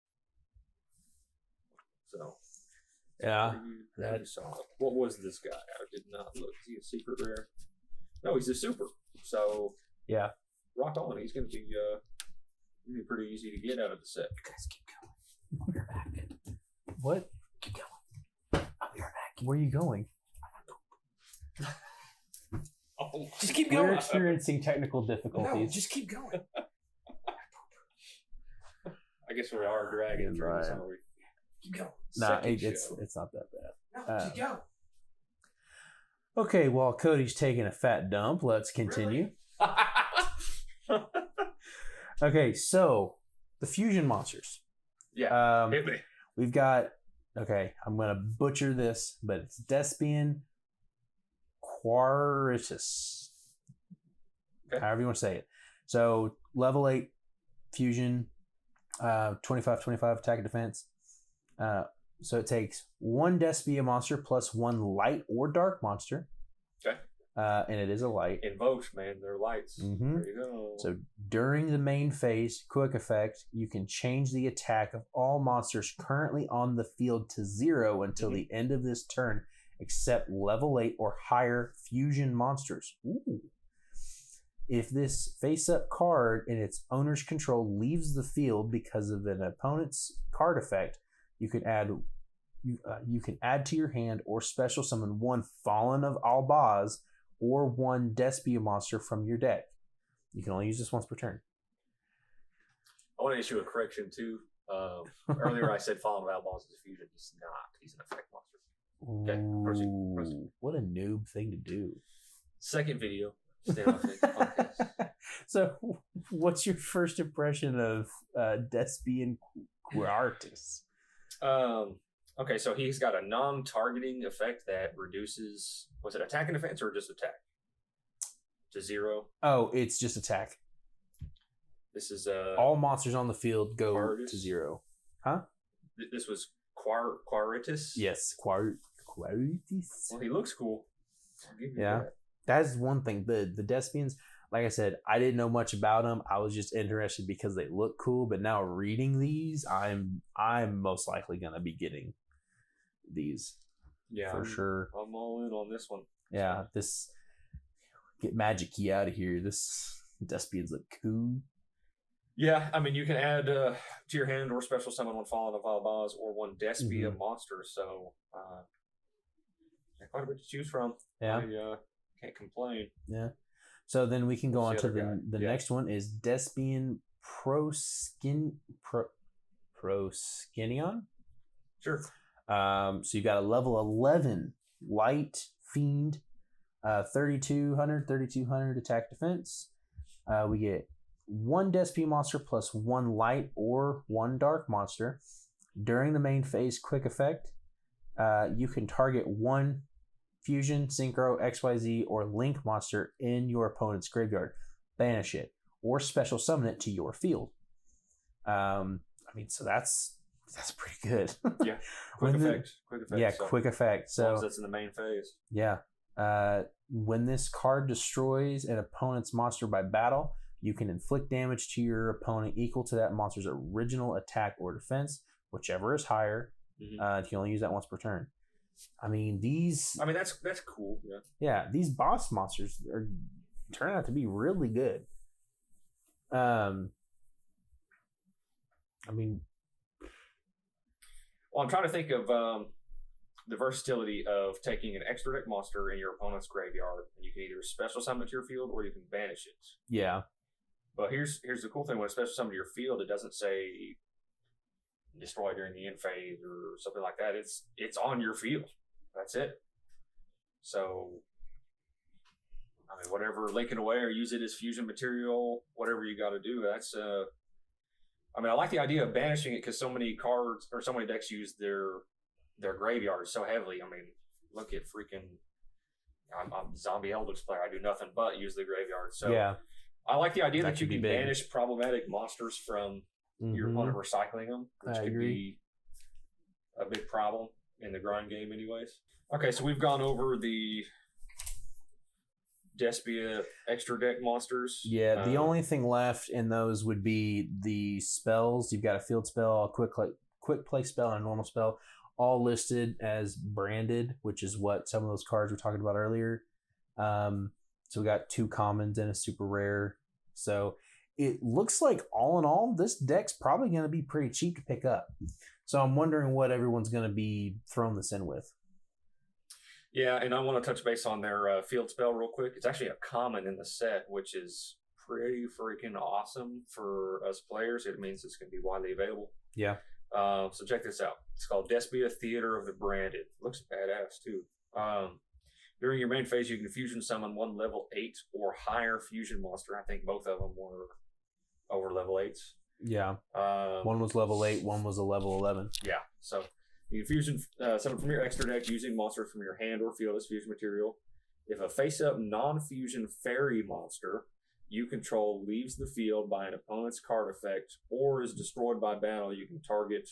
Speaker 1: So,
Speaker 3: yeah.
Speaker 1: Pretty solid. What was this guy? I did not look. Is he a secret rare? No, he's a super. So,
Speaker 3: yeah,
Speaker 1: rock on. He's going to be pretty easy to get out of the set.
Speaker 2: You guys keep going. I'll be right back.
Speaker 3: What?
Speaker 2: Keep going. I'll be right back.
Speaker 3: Where are you going?
Speaker 1: Oh,
Speaker 2: just keep
Speaker 3: We're
Speaker 2: going.
Speaker 3: experiencing technical difficulties.
Speaker 2: No, just keep going.
Speaker 1: I guess we are dragons, right?
Speaker 3: Right.
Speaker 1: Are we?
Speaker 2: Keep going.
Speaker 3: Nah,
Speaker 1: Second
Speaker 3: it's not that bad.
Speaker 2: No, keep going.
Speaker 3: Okay, while Cody's taking a fat dump, let's continue.
Speaker 1: Really?
Speaker 3: Okay, so the fusion monsters.
Speaker 1: Yeah. Hit me.
Speaker 3: We've got, okay, I'm going to butcher this, but it's Despian Quaritus.
Speaker 1: Okay.
Speaker 3: However you want to say it. So level 8 fusion, 25 attack and defense. So it takes one Despia monster plus one light or dark monster.
Speaker 1: Okay.
Speaker 3: And it is a light.
Speaker 1: Invoked, man. They're lights.
Speaker 3: Mhm.
Speaker 1: There you go.
Speaker 3: So during the main phase, quick effect, you can change the attack of all monsters currently on the field to 0 until the end of this turn, except level 8 or higher fusion monsters. Ooh. If this face-up card in its owner's control leaves the field because of an opponent's card effect, you can add to your hand or special summon one Fallen of Albaz or one Despia monster from your deck. You can only use this once per turn.
Speaker 1: I want to issue a correction too. Earlier I said Fallen of Albaz is a fusion. He's not. He's an effect monster. Okay, proceed.
Speaker 3: What a noob thing to do.
Speaker 1: Second video. Stay off it. Podcast.
Speaker 3: So, what's your first impression of Despian Quartus?
Speaker 1: Okay, so he's got a non-targeting effect that reduces, was it attack and defense or just attack? To 0.
Speaker 3: Oh, it's just attack.
Speaker 1: This is
Speaker 3: all monsters on the field go
Speaker 1: Quartus?
Speaker 3: to 0. Huh?
Speaker 1: This was Quaritus?
Speaker 3: Yes, Quartus.
Speaker 1: Well, he looks cool. I'll give you
Speaker 3: Yeah.
Speaker 1: that.
Speaker 3: That's one thing. The Despians, like I said, I didn't know much about them. I was just interested because they look cool. But now reading these, I'm most likely gonna be getting these.
Speaker 1: Yeah,
Speaker 3: for sure.
Speaker 1: I'm all in on this one.
Speaker 3: Yeah, this get Magic Key out of here. This Despians look cool.
Speaker 1: Yeah, I mean, you can add to your hand or special summon one Fallen of Valbaz or one Despia monster. So, quite a bit to choose from.
Speaker 3: Yeah.
Speaker 1: I can't complain.
Speaker 3: Yeah. So then we can go on to the
Speaker 1: Yeah.
Speaker 3: next one is Despian Proskinion.
Speaker 1: Sure.
Speaker 3: So you got a level 11 light fiend, 3200 attack defense. We get 1 Despian monster plus 1 light or 1 dark monster. During the main phase quick effect, you can target 1 fusion, synchro, XYZ, or link monster in your opponent's graveyard, banish it, or special summon it to your field. I mean, so that's pretty good.
Speaker 1: Yeah, quick effect.
Speaker 3: Yeah,
Speaker 1: so
Speaker 3: quick effect.
Speaker 1: as long
Speaker 3: So
Speaker 1: as that's in the main phase.
Speaker 3: yeah, when this card destroys an opponent's monster by battle, you can inflict damage to your opponent equal to that monster's original attack or defense, whichever is higher. You can only use that once per turn. I mean,
Speaker 1: that's cool. Yeah.
Speaker 3: Yeah, these boss monsters are turn out to be really good. I mean,
Speaker 1: Well, I'm trying to think of the versatility of taking an extra deck monster in your opponent's graveyard, and you can either special summon it to your field or you can banish it.
Speaker 3: yeah,
Speaker 1: But here's the cool thing: when a special summon to your field, it doesn't say destroy during the end phase or something like that. It's on your field. That's it. So, I mean, whatever, link it away or use it as fusion material, whatever you got to do. That's I mean, I like the idea of banishing it because so many cards or so many decks use their graveyards so heavily. I mean, look at freaking. I'm a Zombie Eldritch player. I do nothing but use the graveyard. So
Speaker 3: yeah,
Speaker 1: I like the idea that you
Speaker 3: could be
Speaker 1: can
Speaker 3: big.
Speaker 1: banish problematic monsters from your opponent recycling them, which
Speaker 3: I
Speaker 1: could
Speaker 3: agree.
Speaker 1: be a big problem in the grind game anyways. Okay, so we've gone over the Despia extra deck monsters.
Speaker 3: Yeah, the only thing left in those would be the spells. You've got a field spell, a quick play spell, and a normal spell, all listed as branded, which is what some of those cards we were talking about earlier. So we got 2 commons and a super rare. So it looks like all in all, this deck's probably going to be pretty cheap to pick up. So I'm wondering what everyone's going to be throwing this in with.
Speaker 1: Yeah, and I want to touch base on their field spell real quick. It's actually a common in the set, which is pretty freaking awesome for us players. It means it's going to be widely available.
Speaker 3: Yeah.
Speaker 1: So check this out. It's called Despia Theater of the Branded. Looks badass too. During your main phase, you can fusion summon 1 level 8 or higher fusion monster. I think both of them were over level 8s.
Speaker 3: Yeah. One was level 8, one was a level 11.
Speaker 1: Yeah. So you can fusion summon from your extra deck using monsters from your hand or field as fusion material. If a face-up non-fusion fairy monster you control leaves the field by an opponent's card effect or is destroyed by battle, you can target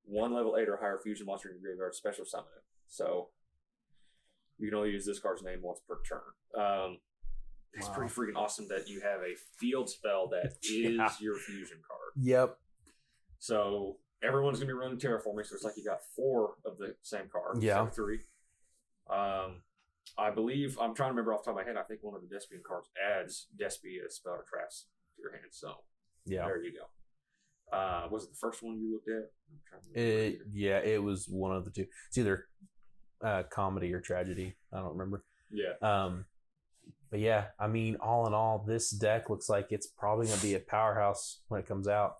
Speaker 1: 1 level 8 or higher fusion monster in your graveyard, special summon it. So you can only use this card's name once per turn. It's pretty freaking awesome that you have a field spell that is your fusion card.
Speaker 3: Yep.
Speaker 1: So everyone's going to be running Terraforming, so it's like you got 4 of the same card.
Speaker 3: Yeah.
Speaker 1: 3. I believe, I'm trying to remember off the top of my head, I think one of the Despian cards adds Despia spell or traps to your hand. So
Speaker 3: Yeah.
Speaker 1: there you go. Was it the first one you looked at? I'm trying to remember.
Speaker 3: Yeah, it was one of the 2. It's either comedy or tragedy. I don't remember.
Speaker 1: Yeah.
Speaker 3: But yeah, I mean, all in all, this deck looks like it's probably going to be a powerhouse when it comes out.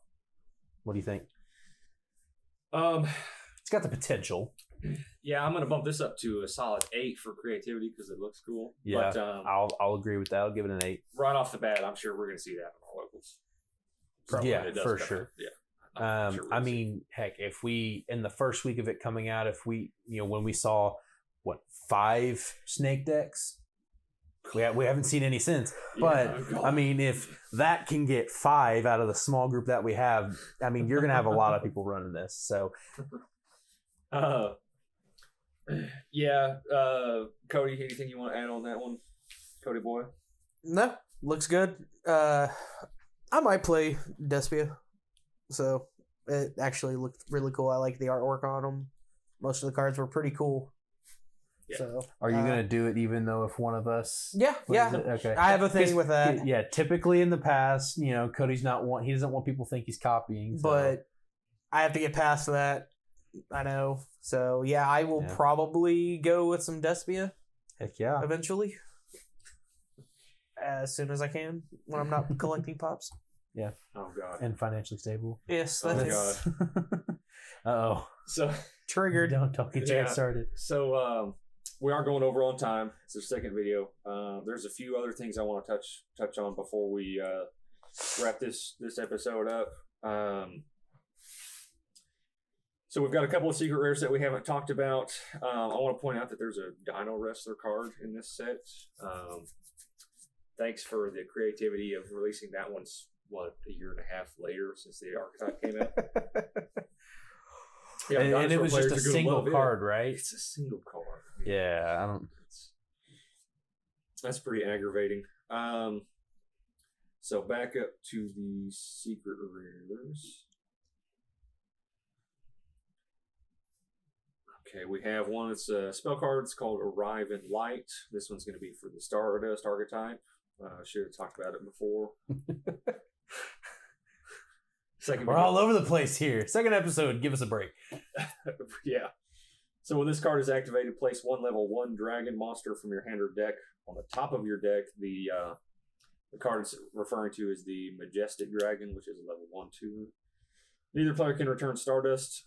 Speaker 3: What do you think? It's got the potential.
Speaker 1: Yeah, I'm gonna bump this up to a solid 8 for creativity because it looks cool.
Speaker 3: Yeah,
Speaker 1: But
Speaker 3: I'll agree with that. I'll give it an 8.
Speaker 1: right off the bat, I'm sure we're gonna see that in our locals.
Speaker 3: Yeah,
Speaker 1: when it does
Speaker 3: for
Speaker 1: come
Speaker 3: sure.
Speaker 1: out. Yeah. I'm sure we're
Speaker 3: I
Speaker 1: gonna see it.
Speaker 3: mean, heck, if we in the first week of it coming out, if we, when we saw 5 snake decks, we haven't seen any since. But
Speaker 1: God.
Speaker 3: I mean, if that can get 5 out of the small group that we have, I mean, you're gonna have a lot of people running this. So,
Speaker 1: Cody, anything you want to add on that one, Cody boy?
Speaker 2: No, looks good. I might play Despia. So it actually looked really cool. I like the artwork on them. Most of the cards were pretty cool.
Speaker 1: Yeah.
Speaker 2: So
Speaker 3: are you gonna do it even though if one of us?
Speaker 2: Yeah, yeah.
Speaker 3: Okay.
Speaker 2: I have a thing with that.
Speaker 3: Yeah, typically in the past, Cody's he doesn't want people to think he's copying. So.
Speaker 2: But I have to get past that. I know. So yeah, I will probably go with some Despia
Speaker 3: heck yeah,
Speaker 2: eventually. As soon as I can when I'm not collecting pops.
Speaker 3: Yeah.
Speaker 1: Oh God.
Speaker 3: And financially stable.
Speaker 2: Yes,
Speaker 1: Oh
Speaker 2: that's
Speaker 1: God.
Speaker 3: Uh-oh.
Speaker 1: So
Speaker 2: triggered.
Speaker 3: Don't get you started.
Speaker 1: So we are going over on time. It's the second video. There's a few other things I want to touch on before we wrap this episode up. So we've got a couple of secret rares that we haven't talked about. I want to point out that there's a Dino Wrestler card in this set. Thanks for the creativity of releasing that one's a year and a half later since the archetype came out. Yeah,
Speaker 3: and it was just a single card, right?
Speaker 1: It's a single card.
Speaker 3: Yeah, I don't.
Speaker 1: That's pretty aggravating. So back up to the secret rares. Okay, we have one. It's a spell card. It's called Arrive in Light. This one's going to be for the Stardust archetype. Should have talked about it before.
Speaker 3: We're all over the place here. Second episode, give us a break.
Speaker 1: Yeah. So when this card is activated, place 1 level 1 dragon monster from your hand or deck on the top of your deck. The card it's referring to is the Majestic Dragon, which is a level 1/2. Neither player can return Stardust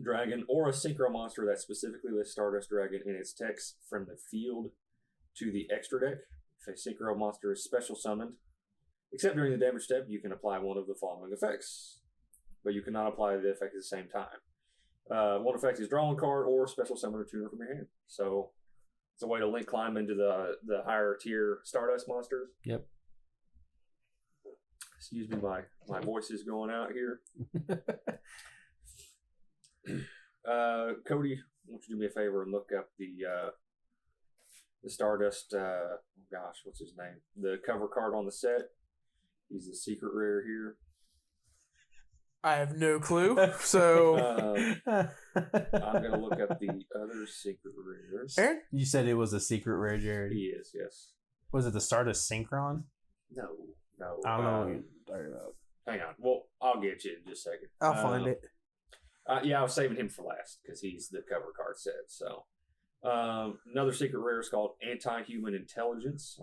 Speaker 1: Dragon or a Synchro monster that specifically lists Stardust Dragon in its text from the field to the extra deck. If a Synchro monster is special summoned, except during the damage step, you can apply one of the following effects, but you cannot apply the effect at the same time. One effect is draw one card or special summon a tuner from your hand. So it's a way to link climb into the higher tier Stardust monsters.
Speaker 3: Yep.
Speaker 1: Excuse me, my voice is going out here. Cody, why don't you do me a favor and look up the Stardust, what's his name? The cover card on the set. He's the secret rare here.
Speaker 2: I have no clue. So
Speaker 1: I'm going to look up the other secret rares.
Speaker 2: Aaron?
Speaker 3: You said it was a secret rare, Jared.
Speaker 1: He is, yes.
Speaker 3: Was it the Stardust Synchron?
Speaker 1: No.
Speaker 3: I don't know what you're talking about.
Speaker 1: Hang on. Well, I'll get you in just a second.
Speaker 2: I'll find it.
Speaker 1: Yeah, I was saving him for last because he's the cover card set. So another secret rare is called Anti-Human Intelligence.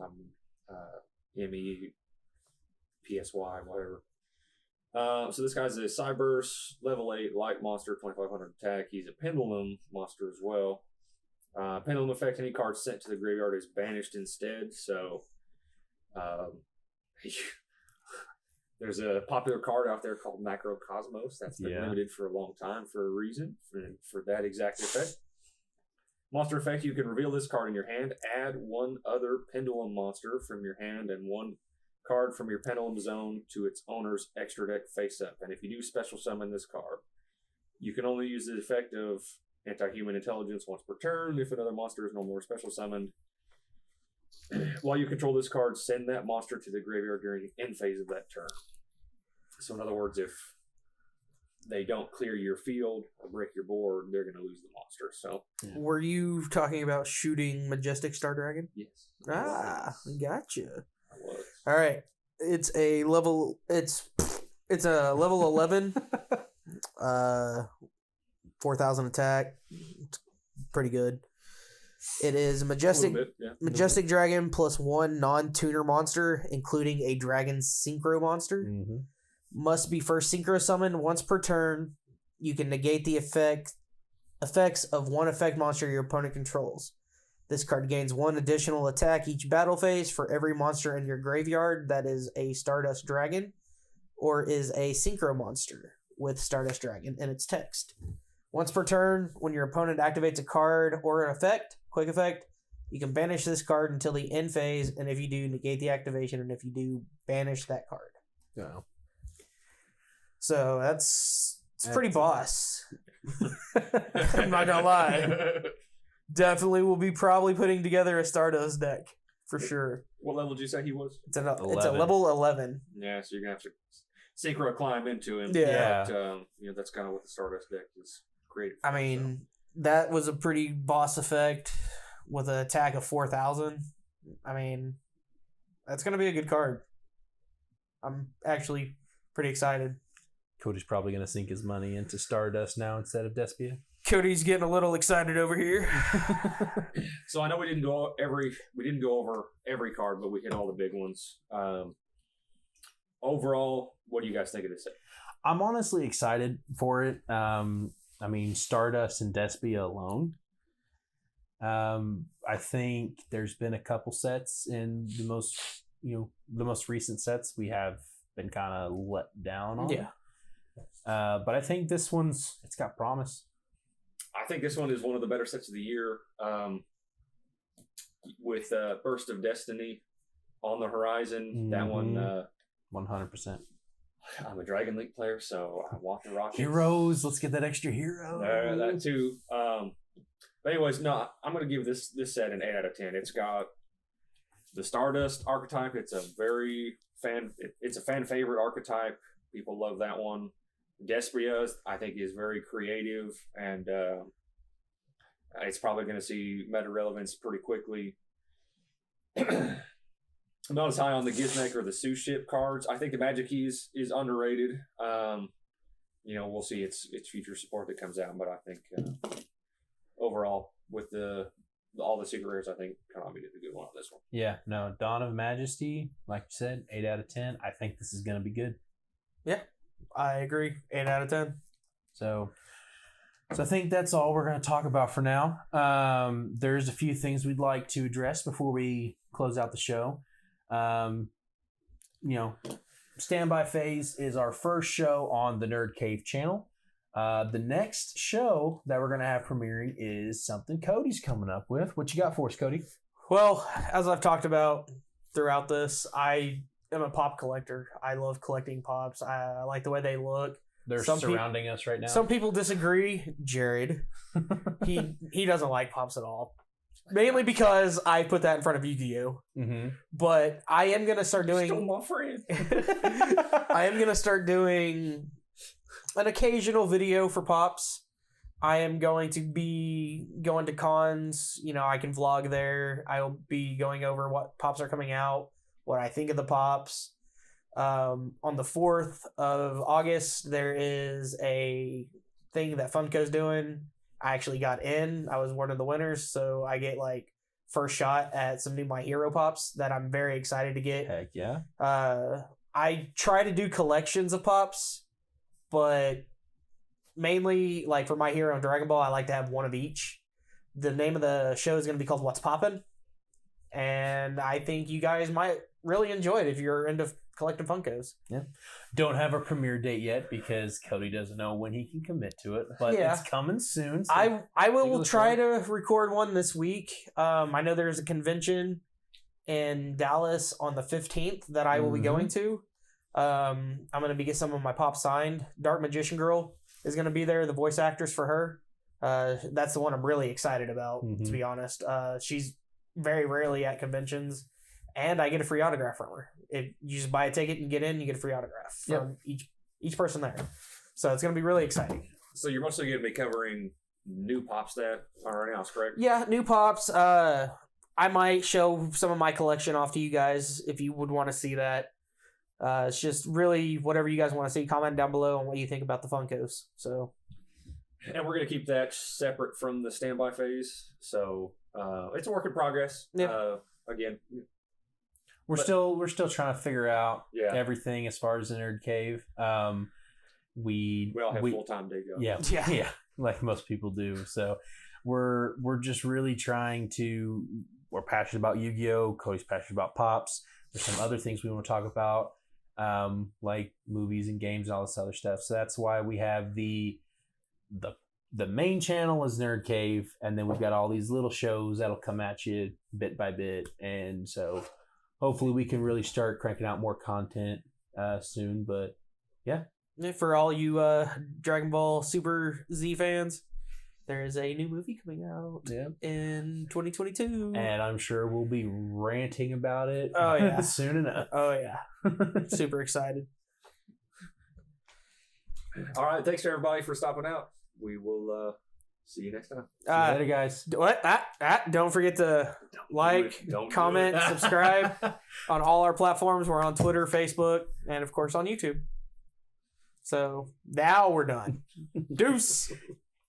Speaker 1: MEPSY, whatever. So this guy's a Cyburst, level 8, light monster, 2500 attack. He's a Pendulum monster as well. Pendulum effect, any card sent to the graveyard is banished instead. So there's a popular card out there called Macrocosmos that's been limited for a long time for a reason, for that exact effect. Monster effect, you can reveal this card in your hand, add one other Pendulum monster from your hand and one card from your Pendulum zone to its owner's extra deck face up. And if you do special summon this card, you can only use the effect of Anti-Human Intelligence once per turn. If another monster is no more special summoned, while you control this card, send that monster to the graveyard during the end phase of that turn. So in other words, if they don't clear your field or break your board, they're going to lose the monster. So,
Speaker 2: were you talking about shooting Majestic Star Dragon?
Speaker 1: Yes.
Speaker 2: Gotcha. All right, it's a level 11, 4,000 attack. It's pretty good. It is Majestic Dragon plus 1 non-tuner monster, including a Dragon Synchro monster.
Speaker 3: Mm-hmm.
Speaker 2: Must be first Synchro summoned once per turn. You can negate the effect effects of one effect monster your opponent controls. This card gains 1 additional attack each battle phase for every monster in your graveyard that is a Stardust Dragon or is a Synchro monster with Stardust Dragon in its text. Once per turn, when your opponent activates a card or an effect, quick effect, you can banish this card until the end phase, and if you do, negate the activation, and if you do, banish that card.
Speaker 3: Yeah.
Speaker 2: So it's pretty boss. I'm not gonna lie. Definitely will be probably putting together a Stardust deck for sure.
Speaker 1: What level did you say he was?
Speaker 2: It's a level 11.
Speaker 1: Yeah, so you're gonna have to synchro climb into him.
Speaker 2: Yeah.
Speaker 1: But, that's kind of what the Stardust deck is created for.
Speaker 2: I mean, that was a pretty boss effect with an attack of 4,000. I mean, that's gonna be a good card. I'm actually pretty excited.
Speaker 3: Cody's probably going to sink his money into Stardust now instead of Despia.
Speaker 2: Cody's getting a little excited over here.
Speaker 1: So I know we didn't go over every card, but we hit all the big ones. Overall, what do you guys think of this set?
Speaker 3: I'm honestly excited for it. Stardust and Despia alone. I think there's been a couple sets in the most recent sets we have been kind of let down on.
Speaker 2: Yeah.
Speaker 3: But I think this it's got promise.
Speaker 1: I think this one is one of the better sets of the year. With Burst of Destiny on the horizon, that one.
Speaker 3: 100%.
Speaker 1: I'm a Dragon League player, so I want the Rockets.
Speaker 3: Heroes, let's get that extra hero.
Speaker 1: That too. But anyways, no, I'm going to give this set an 8 out of 10. It's got the Stardust archetype. It's a fan favorite archetype. People love that one. Despia, I think, is very creative, and it's probably going to see meta relevance pretty quickly. I'm not as high on the Gizmek or the Sue Ship cards. I think the Magic Keys is underrated. We'll see its future support that comes out, but I think overall, with all the secret rares, I think Konami did a good one on this one.
Speaker 3: Yeah, no, Dawn of Majesty, like you said, 8 out of 10. I think this is going to be good.
Speaker 2: Yeah, I agree. 8 out of 10.
Speaker 3: So I think that's all we're going to talk about for now. There's a few things we'd like to address before we close out the show. Standby Phase is our first show on the Nerd Cave channel. The next show that we're going to have premiering is something Cody's coming up with. What you got for us, Cody?
Speaker 2: Well, as I've talked about throughout this, I am a pop collector. I love collecting pops. I like the way they look.
Speaker 3: They're surrounding us right now.
Speaker 2: Some people disagree. Jared, he doesn't like pops at all. Mainly because I put that in front of Yu-Gi-Oh!
Speaker 3: Mm-hmm.
Speaker 2: But I am going to start doing...
Speaker 1: Still my friend.
Speaker 2: I am going to start doing an occasional video for pops. I am going to be going to cons. I can vlog there. I'll be going over what pops are coming out, what I think of the pops. On the 4th of August, there is a thing that Funko's doing. I actually got in. I was one of the winners, so I get first shot at some new My Hero pops that I'm very excited to get.
Speaker 3: Heck yeah.
Speaker 2: I try to do collections of pops, but mainly for My Hero and Dragon Ball, I like to have one of each. The name of the show is going to be called What's Poppin', and I think you guys might really enjoy it if you're into collecting Funkos.
Speaker 3: Yeah. Don't have a premiere date yet because Cody doesn't know when he can commit to it, but it's coming soon. So
Speaker 2: I will try to record one this week. I know there's a convention in Dallas on the 15th that I will be going to. I'm going to be getting some of my pops signed. Dark Magician Girl is going to be there, the voice actress for her. That's the one I'm really excited about, to be honest. She's very rarely at conventions. And I get a free autograph from her. If you just buy a ticket and get in, you get a free autograph from each person there. So it's going to be really exciting.
Speaker 1: So you're mostly going to be covering new pops that are announced, correct?
Speaker 2: Yeah, new pops. I might show some of my collection off to you guys if you would want to see that. It's just really whatever you guys want to see. Comment down below on what you think about the Funkos. So,
Speaker 1: and we're going to keep that separate from the standby phase. So it's a work in progress.
Speaker 2: Yeah.
Speaker 1: Again.
Speaker 3: We're still trying to figure out everything as far as the Nerd Cave. We
Speaker 1: all have full-time day jobs.
Speaker 3: Yeah. like most people do. So we're just really trying to. We're passionate about Yu-Gi-Oh! Cody's passionate about Pops. There's some other things we want to talk about, like movies and games and all this other stuff. So that's why we have the main channel is Nerd Cave, and then we've got all these little shows that'll come at you bit by bit. And so hopefully we can really start cranking out more content soon. But yeah.
Speaker 2: For all you Dragon Ball Super Z fans, there is a new movie coming out in 2022.
Speaker 3: And I'm sure we'll be ranting about it soon enough.
Speaker 2: Oh, yeah. Super excited.
Speaker 1: All right. Thanks, everybody, for stopping out. We will see you next time.
Speaker 3: See you later, guys.
Speaker 2: What? Don't forget to comment, subscribe on all our platforms. We're on Twitter, Facebook, and, of course, on YouTube. So now we're done. Deuce.